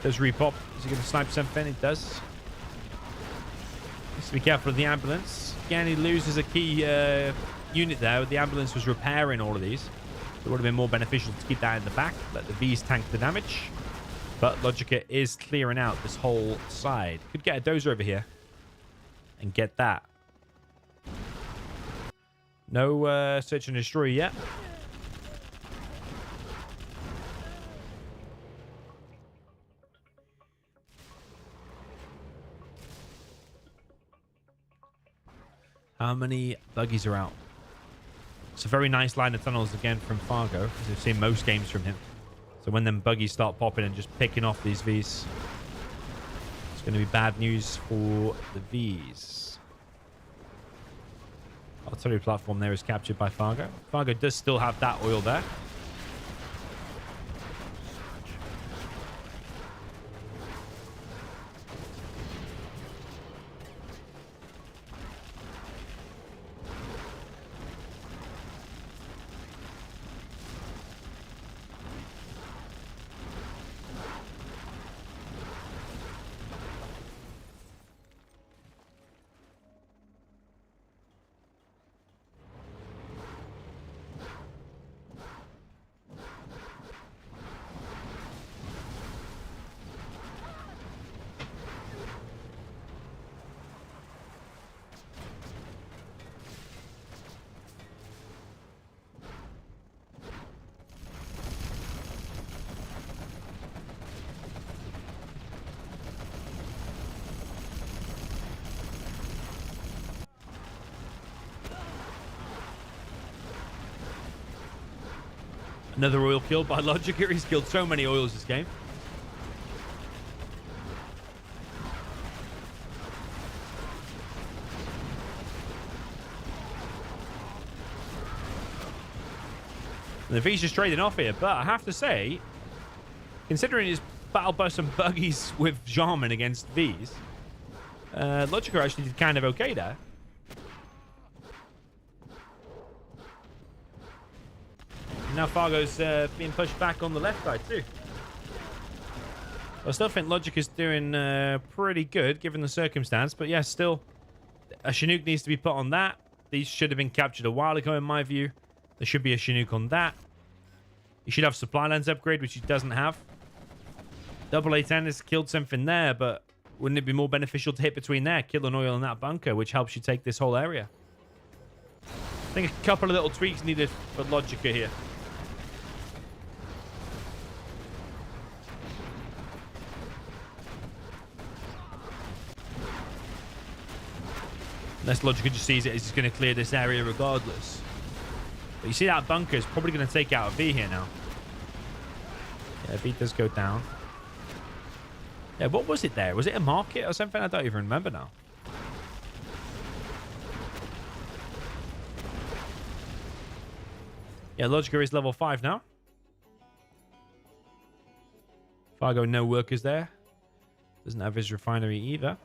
A: Does repop. Is he going to snipe something? It does. Needs to be careful of the ambulance. Again, he loses a key unit there. The ambulance was repairing all of these. It would have been more beneficial to keep that in the back. Let the Vs tank the damage. But LoGicA is clearing out this whole side. Could get a dozer over here. And get that. No search and destroy yet. How many buggies are out? It's a very nice line of tunnels again from Fargo, as we've seen most games from him. So when them buggies start popping and just picking off these Vs, it's going to be bad news for the Vs. Artillery platform there is captured by Fargo. Fargo does still have that oil there. Another oil kill by LoGicA. He's killed so many oils this game. And the V's just trading off here, but I have to say, considering his battle bus and buggies with Jarman against V's, LoGicA actually did kind of okay there. Now Fargo's being pushed back on the left side too. I still think LoGicA's doing pretty good given the circumstance, but yeah, still a Chinook needs to be put on that. These should have been captured a while ago in my view. There should be a Chinook on that. He should have supply lines upgrade, which he doesn't have. Double A10 has killed something there, but wouldn't it be more beneficial to hit between there, kill an oil in that bunker, which helps you take this whole area? I think a couple of little tweaks needed for LoGicA here. Unless LoGicA just sees it as he's going to clear this area regardless. But you see that bunker is probably going to take out a V here now. Yeah, V does go down. Yeah, what was it there? Was it a market or something? I don't even remember now. Yeah, LoGicA is level 5 now. Fargo, no workers there. Doesn't have his refinery either.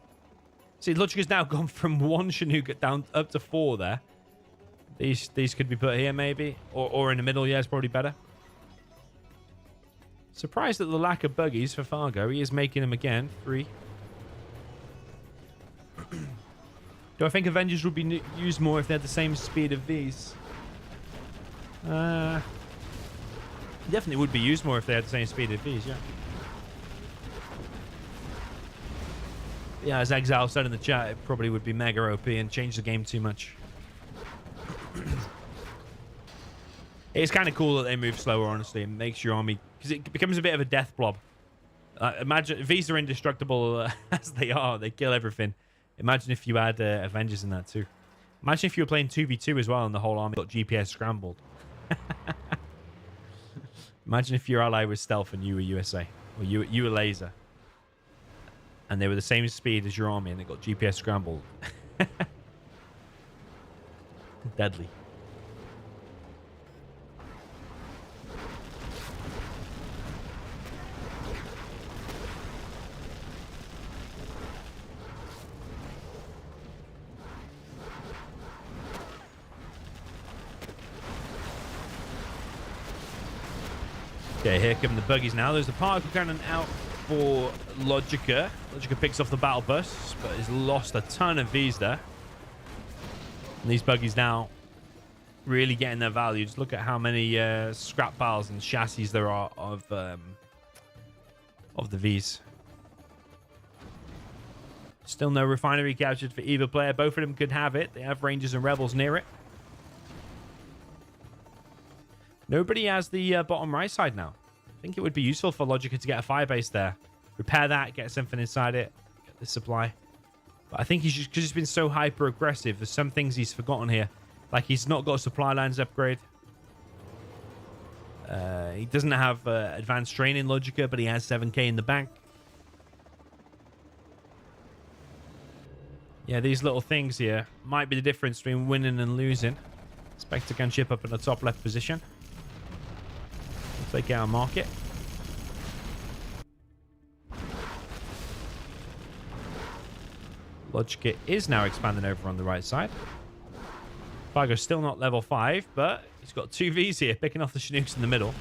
A: See, LoGicA's now gone from 1 Chinook down up to 4 there. These could be put here maybe. Or in the middle, yeah, it's probably better. Surprised at the lack of buggies for Fargo. He is making them again. 3. Do I think Avengers would be used more if they had the same speed of these? Definitely would be used more if they had the same speed of these, yeah. Yeah, as Exile said in the chat, it probably would be mega OP and change the game too much. It's kind of cool that they move slower, honestly. It makes your army... Because it becomes a bit of a death blob. Imagine... If these are indestructible as they are, they kill everything. Imagine if you had Avengers in that too. Imagine if you were playing 2v2 as well and the whole army got GPS scrambled. Imagine if your ally was stealth and you were USA. Or you were laser. And they were the same speed as your army and they got GPS scrambled. Deadly. Okay, here come the buggies now. There's the particle cannon out for LoGicA. LoGicA picks off the battle bus, but has lost a ton of these there. And these buggies now really getting their value. Just look at how many scrap piles and chassis there are of the Vs. Still no refinery captured for either player. Both of them could have it. They have Rangers and Rebels near it. Nobody has the bottom right side now. I think it would be useful for LoGicA to get a firebase there. Repair that, get something inside it, get the supply. But I think he's just, because he's been so hyper aggressive, there's some things he's forgotten here. Like he's not got a supply lines upgrade. He doesn't have advanced training LoGicA, but he has 7k in the bank. Yeah, these little things here might be the difference between winning and losing. Spectre can chip up in the top left position. Take our market. LoGicA is now expanding over on the right side. Fargo's still not level 5, but he's got 2 Vs here, picking off the Chinooks in the middle.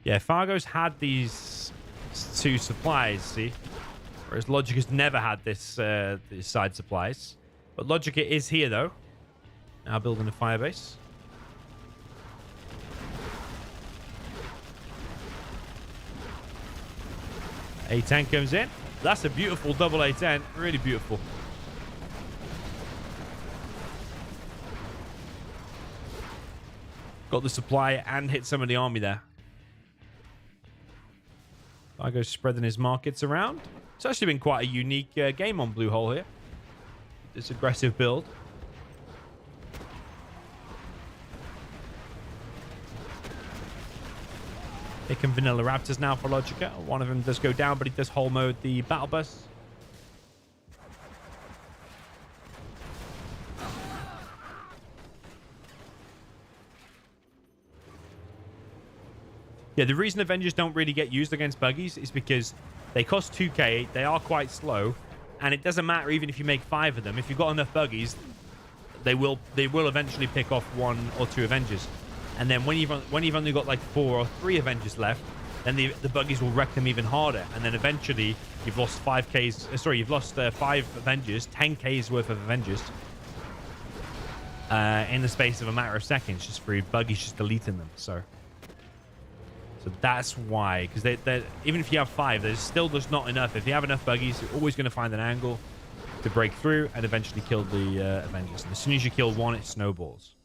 A: Yeah, Fargo's had these 2 supplies, see? Whereas LoGicA's never had this these side supplies. But LoGicA is here, though. Now building a firebase. A10 comes in. That's a beautiful double A10. Really beautiful. Got the supply and hit some of the army there. Fargo's spreading his markets around. It's actually been quite a unique game on Blue Hole here. This aggressive build. Here come Vanilla Raptors now for LoGicA. One of them does go down, but he does whole mode the battle bus. Yeah, the reason Avengers don't really get used against buggies is because they cost 2k, they are quite slow, and it doesn't matter even if you make 5 of them. If you've got enough buggies, they will eventually pick off 1 or 2 Avengers. And then when you've only got like 4 or 3 Avengers left, then the buggies will wreck them even harder. And then eventually you've lost 5k's, sorry, you've lost 5 Avengers, 10k's worth of Avengers in the space of a matter of seconds, just for buggies just deleting them. So that's why, because they even if you have 5, there's still just not enough. If you have enough buggies, you're always going to find an angle to break through and eventually kill the Avengers. And as soon as you kill 1, it snowballs.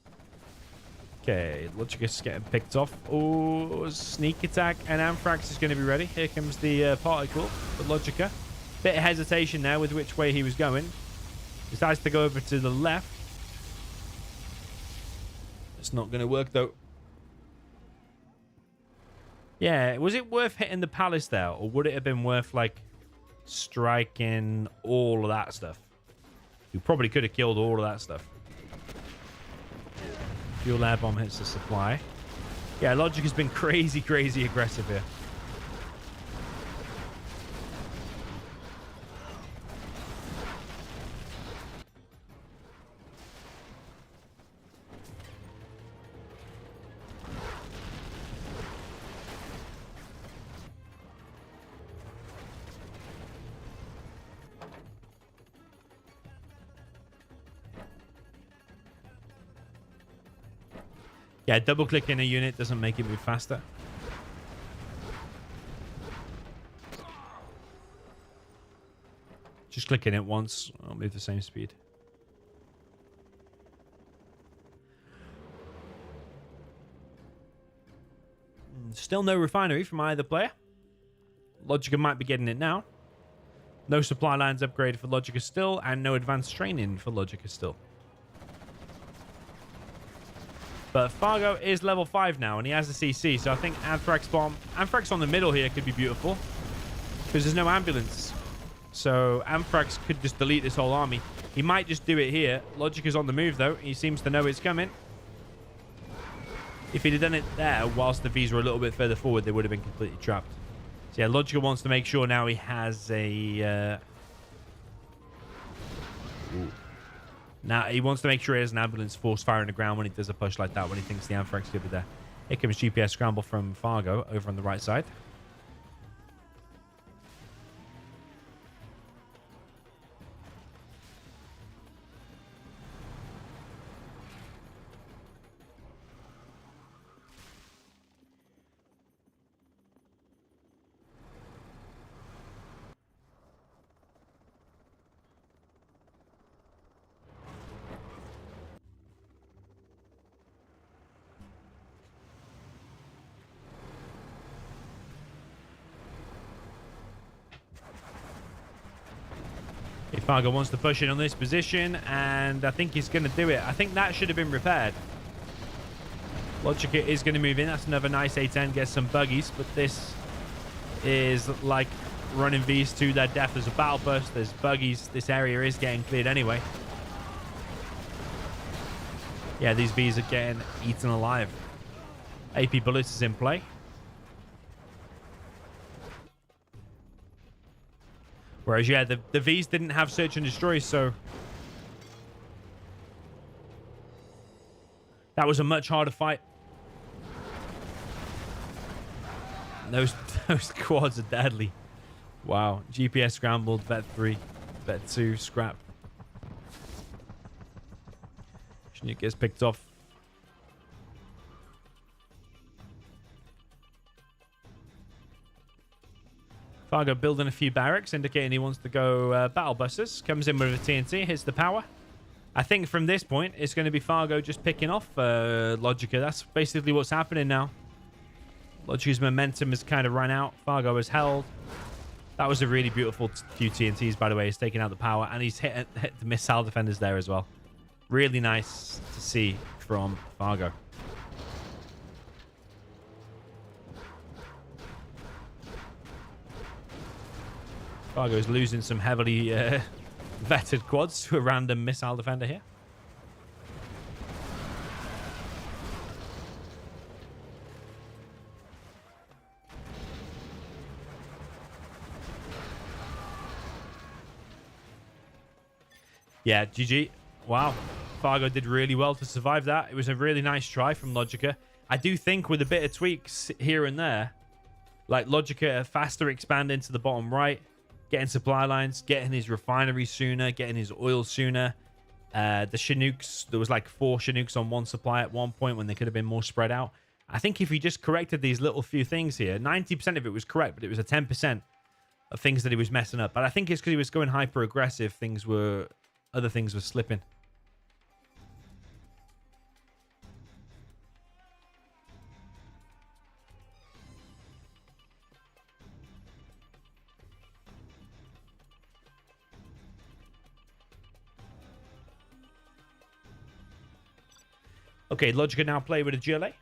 A: Okay, LoGicA's getting picked off. Oh, sneak attack, and Anthrax is going to be ready. Here comes the particle for LoGicA. Bit of hesitation there with which way he was going. Decides to go over to the left. It's not going to work, though. Yeah, was it worth hitting the palace there? Or would it have been worth, like, striking all of that stuff? You probably could have killed all of that stuff. Fuel air bomb hits the supply. Yeah, Logic has been crazy, crazy aggressive here. Yeah, double-clicking a unit doesn't make it move faster. Just clicking it once, I'll move the same speed. Still no refinery from either player. LoGicA might be getting it now. No supply lines upgraded for LoGicA still, and no advanced training for LoGicA still. But Fargo is level 5 now, and he has a CC, so I think Anthrax Bomb... Anthrax on the middle here could be beautiful, because there's no ambulance. So Anthrax could just delete this whole army. He might just do it here. LoGicA's on the move, though. He seems to know it's coming. If he'd have done it there, whilst the Vs were a little bit further forward, they would have been completely trapped. So yeah, LoGicA wants to make sure now he has a... Now, he wants to make sure he has an ambulance force fire in the ground when he does a push like that, when he thinks the Anthrax could be there. Here comes GPS scramble from Fargo over on the right side. Fargo wants to push in on this position, and I think he's going to do it. I think that should have been repaired. LoGicA is going to move in. That's another nice A10. Gets some buggies, but this is like running Vs to their death. There's a battle bus. There's buggies. This area is getting cleared anyway. Yeah, these Vs are getting eaten alive. AP bullets is in play. Whereas, yeah, the Vs didn't have search and destroy, so that was a much harder fight. Those quads are deadly. Wow. GPS scrambled, Vet 3, Vet 2, scrap. Nuke gets picked off. Fargo building a few barracks, indicating he wants to go battle busters. Comes in with a TNT, hits the power. I think from this point, it's going to be Fargo just picking off LoGicA. That's basically what's happening now. LoGicA's momentum has kind of run out. Fargo has held. That was a really beautiful few TNTs, by the way. He's taking out the power, and he's hit the missile defenders there as well. Really nice to see from Fargo. Fargo's losing some heavily vetted quads to a random missile defender here. Yeah, GG. Wow. Fargo did really well to survive that. It was a really nice try from LoGicA. I do think with a bit of tweaks here and there, like LoGicA faster expand into the bottom right, getting supply lines, getting his refinery sooner, getting his oil sooner. The Chinooks, there was like 4 Chinooks on one supply at one point when they could have been more spread out. I think if he just corrected these little few things here, 90% of it was correct, but it was a 10% of things that he was messing up. But I think it's because he was going hyper aggressive. Other things were slipping. Okay, LoGicA now play with a GLA.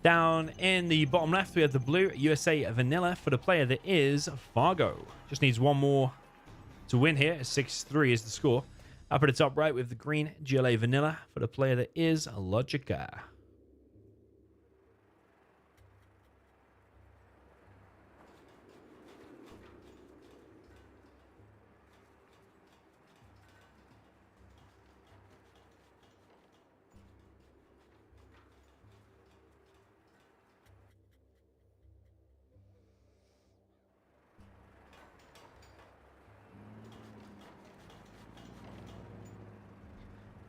A: Down in the bottom left, we have the blue USA Vanilla for the player that is Fargo. Just needs one more to win here. 6-3 is the score. Up at the top right, we have the green GLA Vanilla for the player that is LoGicA.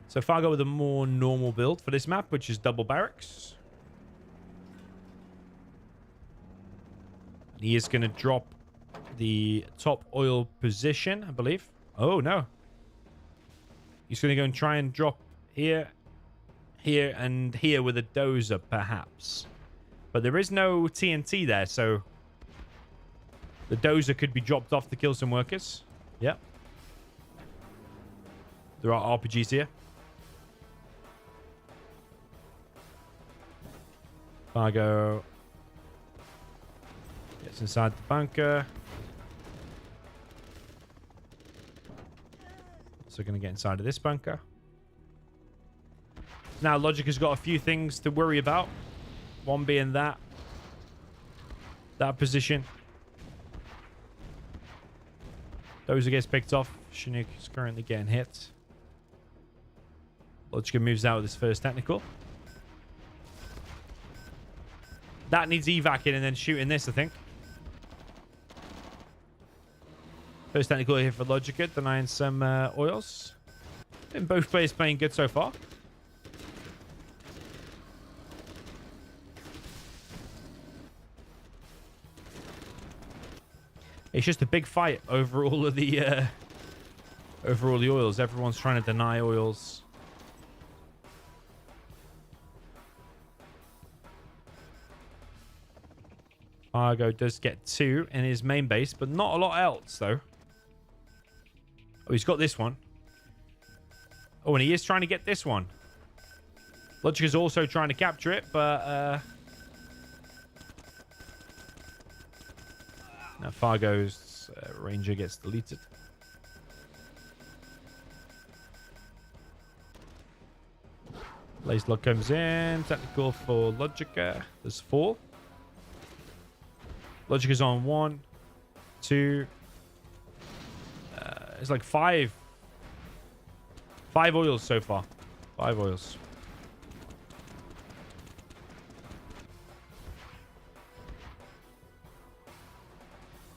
A: So Fargo with a more normal build for this map, which is double barracks. And he is going to drop the top oil position, I believe. Oh, no. He's going to go and try and drop here, here, and here with a dozer, perhaps. But there is no TNT there, so the dozer could be dropped off to kill some workers. Yep. There are RPGs here. Fargo gets inside the bunker. So going to get inside of this bunker. Now LoGicA's got a few things to worry about. One being that position. Dozer gets picked off. Chinook is currently getting hit. LoGicA moves out with his first technical. That needs evacing and then shooting this, I think. First technical here for LoGicA, denying some oils. And both players playing good so far. It's just a big fight over all of the oils. Everyone's trying to deny oils. Fargo does get 2 in his main base, but not a lot else, though. Oh, he's got this one. Oh, and he is trying to get this one. LoGicA's also trying to capture it, but... now Fargo's Ranger gets deleted. Blaze Lock comes in. Technical for LoGicA. There's 4. LoGicA's on 1, 2. It's like 5. 5 oils so far. 5 oils.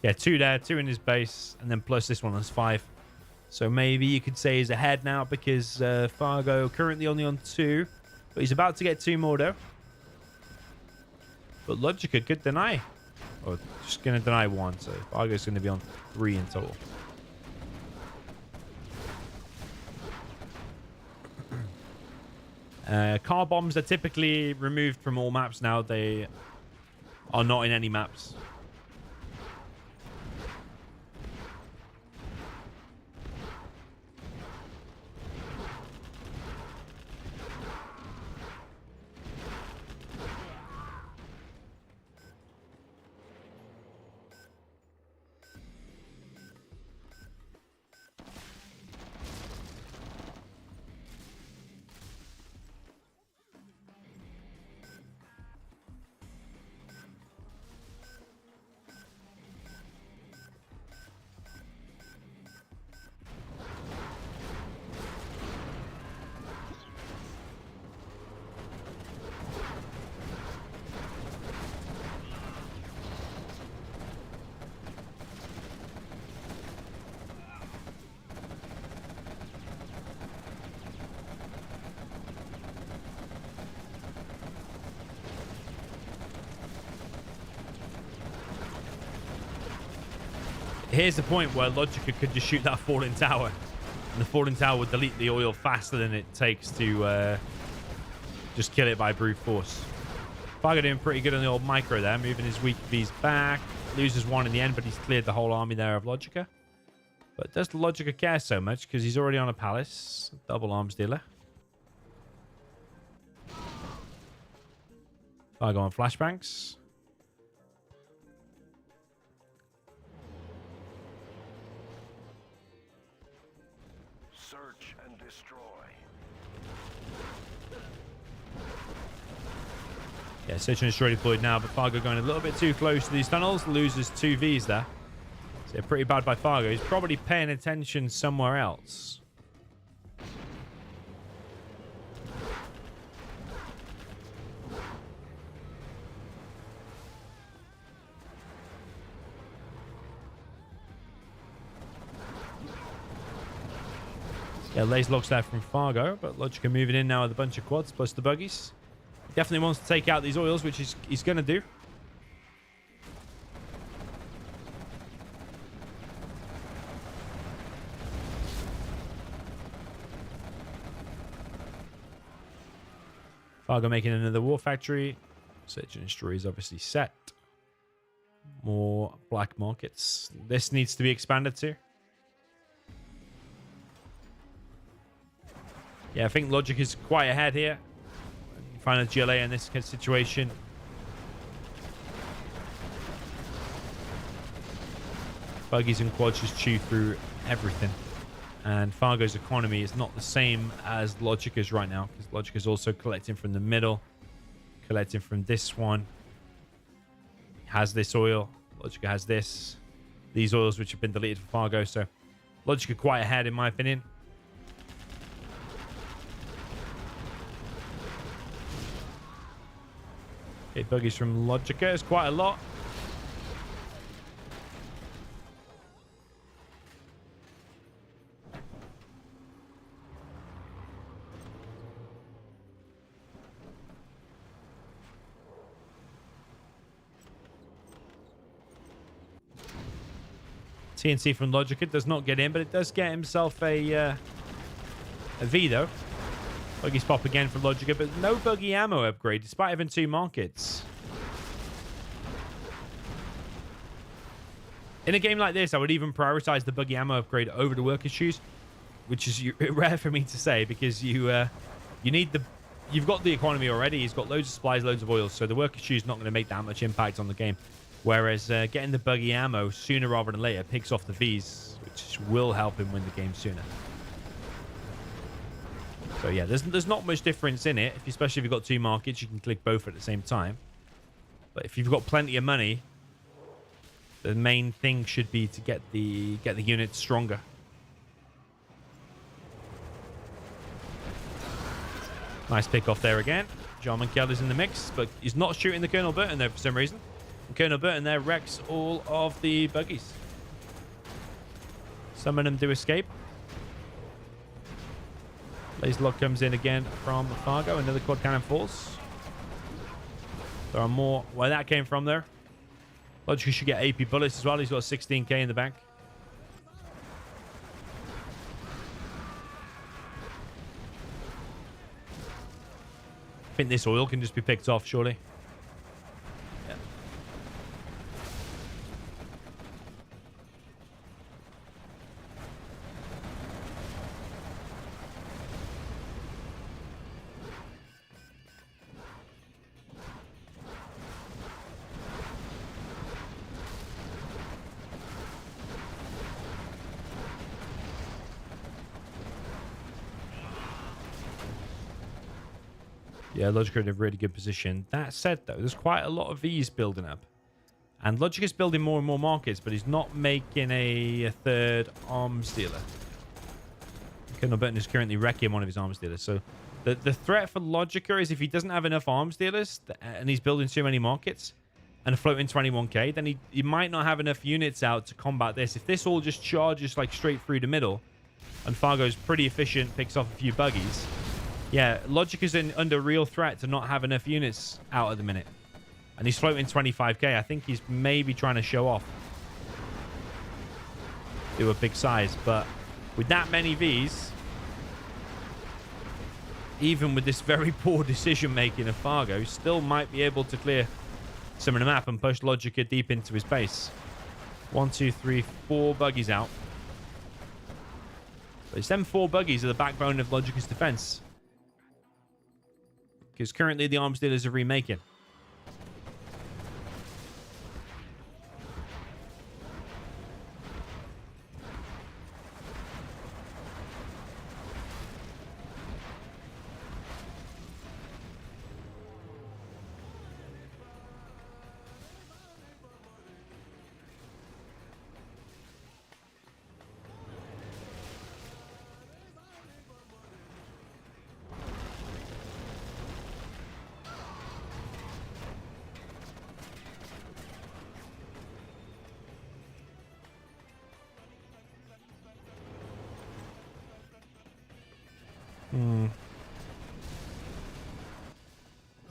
A: Yeah, 2 there, 2 in his base, and then plus this one is 5. So maybe you could say he's ahead now because Fargo currently only on 2, but he's about to get 2 more though. But LoGicA could deny. Or just going to deny 1, so Fargo's going to be on 3 in total. Car bombs are typically removed from all maps now. They are not in any maps. Here's the point where LoGicA could just shoot that falling tower. And the falling tower would delete the oil faster than it takes to just kill it by brute force. Fargo doing pretty good on the old micro there, moving his weak Vs back. Loses one in the end, but he's cleared the whole army there of LoGicA. But does LoGicA care so much? Because he's already on a palace. Double arms dealer. Fargo on flashbangs.
F: Search and destroy.
A: Yeah, search and destroy deployed now, but Fargo going a little bit too close to these tunnels. Loses 2 Vs there. So pretty bad by Fargo. He's probably paying attention somewhere else. Yeah, lays locks there from Fargo, but LoGicA moving in now with a bunch of quads plus the buggies. He definitely wants to take out these oils, which he's going to do. Fargo making another war factory. Search and destroy is obviously set. More black markets. This needs to be expanded to. Yeah, I think LoGicA is quite ahead here. Find a GLA in this situation. Buggies and quads just chew through everything. And Fargo's economy is not the same as LoGicA's right now, because LoGicA's also collecting from the middle, collecting from this one. Has this oil. LoGicA has this. These oils which have been deleted for Fargo. So LoGicA quite ahead in my opinion. Okay, buggies from LoGicA is quite a lot. TNC from LoGicA does not get in, but it does get himself a V though. Buggies pop again from LoGicA, but no buggy ammo upgrade, despite having 2 markets. In a game like this, I would even prioritize the buggy ammo upgrade over the worker shoes, which is rare for me to say, because you need the... You've got the economy already. He's got loads of supplies, loads of oils, so the worker shoes not going to make that much impact on the game. Whereas getting the buggy ammo sooner rather than later picks off the Vs, which will help him win the game sooner. So yeah, there's not much difference in it. Especially if you've got 2 markets, you can click both at the same time. But if you've got plenty of money, the main thing should be to get the units stronger. Nice pick off there again. Jarman Keller's in the mix, but he's not shooting the Colonel Burton there for some reason. And Colonel Burton there wrecks all of the buggies. Some of them do escape. Laser lock comes in again from Fargo. Another quad cannon falls. There are more where that came from there. LoGicA should get AP bullets as well. He's got 16k in the bank. I think this oil can just be picked off, surely. Yeah. Yeah, LoGicA in a really good position. That said, though, there's quite a lot of Vs building up. And LoGicA's building more and more markets, but he's not making a 3rd arms dealer. Colonel Burton is currently wrecking one of his arms dealers. So the threat for LoGicA is if he doesn't have enough arms dealers and he's building too many markets and floating 21k, then he might not have enough units out to combat this. If this all just charges like straight through the middle and Fargo's pretty efficient, picks off a few buggies... Yeah, LoGicA's under real threat to not have enough units out at the minute. And he's floating 25k. I think he's maybe trying to show off. Do a big size. But with that many Vs, even with this very poor decision making of Fargo, still might be able to clear some of the map and push LoGicA deep into his base. 1, 2, 3, 4 buggies out. But it's them 4 buggies are the backbone of LoGicA's defense. Because currently the arms dealers are remaking.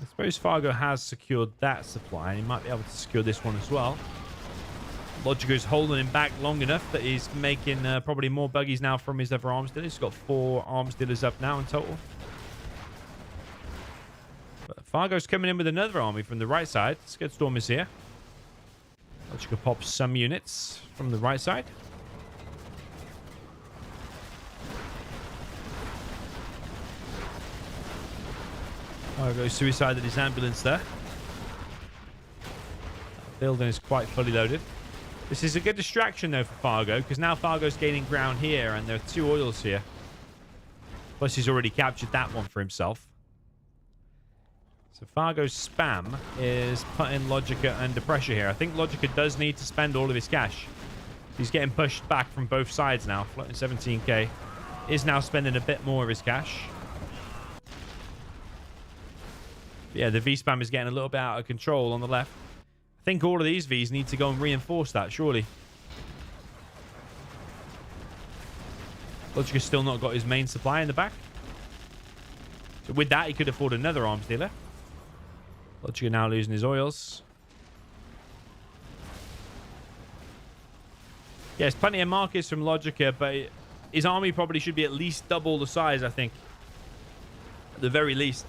A: I suppose Fargo has secured that supply, and he might be able to secure this one as well. LoGicA's holding him back long enough that he's making probably more buggies now from his other arms dealers. He's got 4 arms dealers up now in total. But Fargo's coming in with another army from the right side. Scudstorm is here. LoGicA pops some units from the right side. Fargo suicided his ambulance there. That building is quite fully loaded. This is a good distraction though for Fargo, because now Fargo's gaining ground here and there are 2 oils here. Plus he's already captured that one for himself. So Fargo's spam is putting LoGicA under pressure here. I think LoGicA does need to spend all of his cash. He's getting pushed back from both sides now. Floating 17k. Is now spending a bit more of his cash. Yeah, the V spam is getting a little bit out of control on the left. I think all of these Vs need to go and reinforce that, surely. LoGicA's still not got his main supply in the back. So with that, he could afford another arms dealer. LoGicA now losing his oils. Yeah, there's plenty of markers from LoGicA, but his army probably should be at least double the size, I think. At the very least.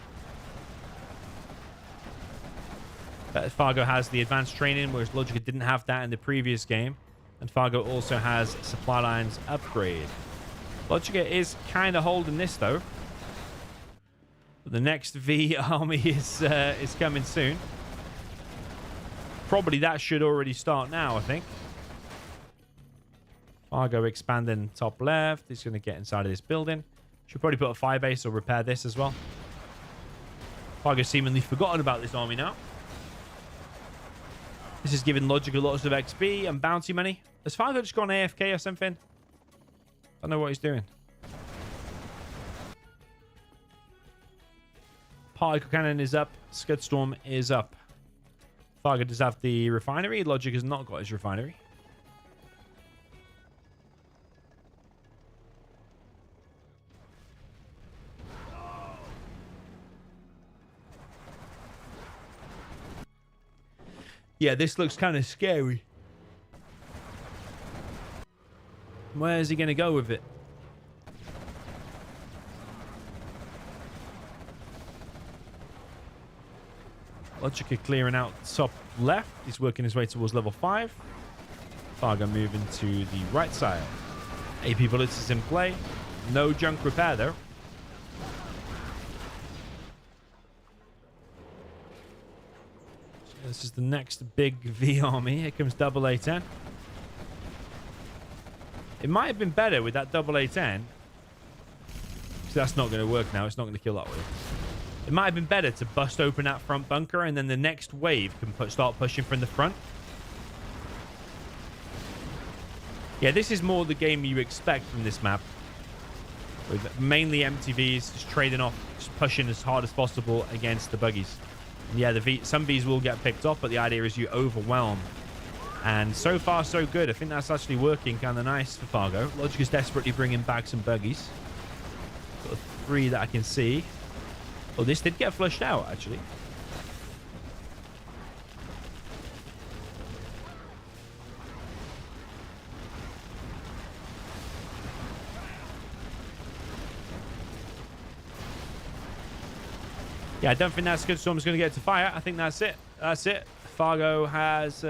A: Fargo has the advanced training, whereas LoGicA didn't have that in the previous game. And Fargo also has supply lines upgrade. LoGicA is kind of holding this, though. But the next V army is coming soon. Probably that should already start now, I think. Fargo expanding top left. He's going to get inside of this building. Should probably put a fire base or repair this as well. Fargo seemingly forgotten about this army now. This is giving LoGicA lots of XP and bounty money. Has Fargo just gone AFK or something? I don't know what he's doing. Particle cannon is up. Scudstorm is up. Fargo does have the refinery. LoGicA has not got his refinery. Yeah, this looks kind of scary. Where's he going to go with it? LoGicA clearing out top left. He's working his way towards level 5. Fargo moving to the right side. AP bullets is in play. No junk repair, though. This is the next big V army. Here comes double A10. It might have been better with that double A10. So that's not going to work now. It's not going to kill that wave. It might have been better to bust open that front bunker and then the next wave can start pushing from the front. Yeah, this is more the game you expect from this map. With mainly MTVs, just trading off, just pushing as hard as possible against the buggies. Yeah, some Vs will get picked off, but the idea is you overwhelm. And so far, so good. I think that's actually working kind of nice for Fargo. LoGicA's desperately bringing back some buggies. Got 3 that I can see. Oh, this did get flushed out, actually. Yeah, I don't think that Scudstorm's going to get to fire. I think that's it. That's it. Fargo has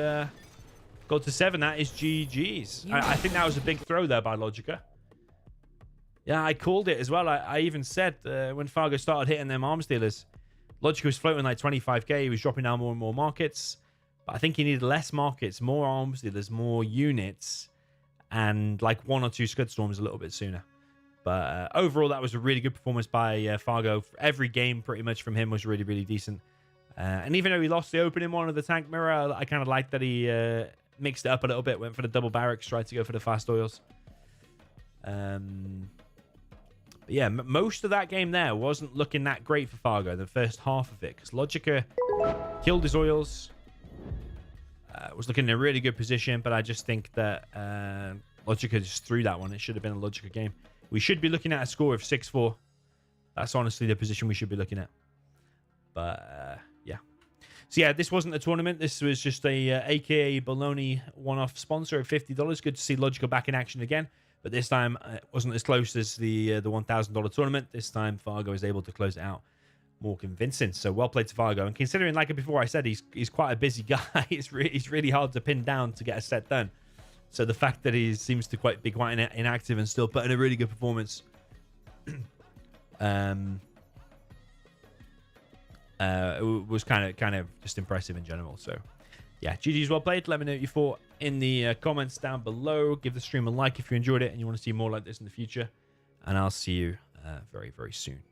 A: got to 7. That is GG's. I think that was a big throw there by LoGicA. Yeah, I called it as well. I even said when Fargo started hitting them arms dealers, LoGicA was floating like 25k. He was dropping down more and more markets. But I think he needed less markets, more arms dealers, more units, and like 1 or 2 Scudstorms a little bit sooner. But overall, that was a really good performance by Fargo. Every game pretty much from him was really, really decent. And even though he lost the opening one of the tank mirror, I kind of liked that he mixed it up a little bit, went for the double barracks, tried to go for the fast oils. But yeah, most of that game there wasn't looking that great for Fargo, the first half of it, because LoGicA killed his oils, was looking in a really good position, but I just think that LoGicA just threw that one. It should have been a LoGicA game. We should be looking at a score of 6-4. That's honestly the position we should be looking at. But yeah. So yeah, this wasn't a tournament. This was just a akabolony one-off sponsor of $50. Good to see LoGicA back in action again. But this time it wasn't as close as the $1,000 tournament. This time Fargo was able to close it out more convincing. So well played to Fargo. And considering, like before I said, he's quite a busy guy. It's really hard to pin down to get a set done. So the fact that he seems to be quite inactive and still put in a really good performance was kind of just impressive in general. So yeah, GG's well played. Let me know what you thought in the comments down below. Give the stream a like if you enjoyed it and you want to see more like this in the future. And I'll see you very, very soon.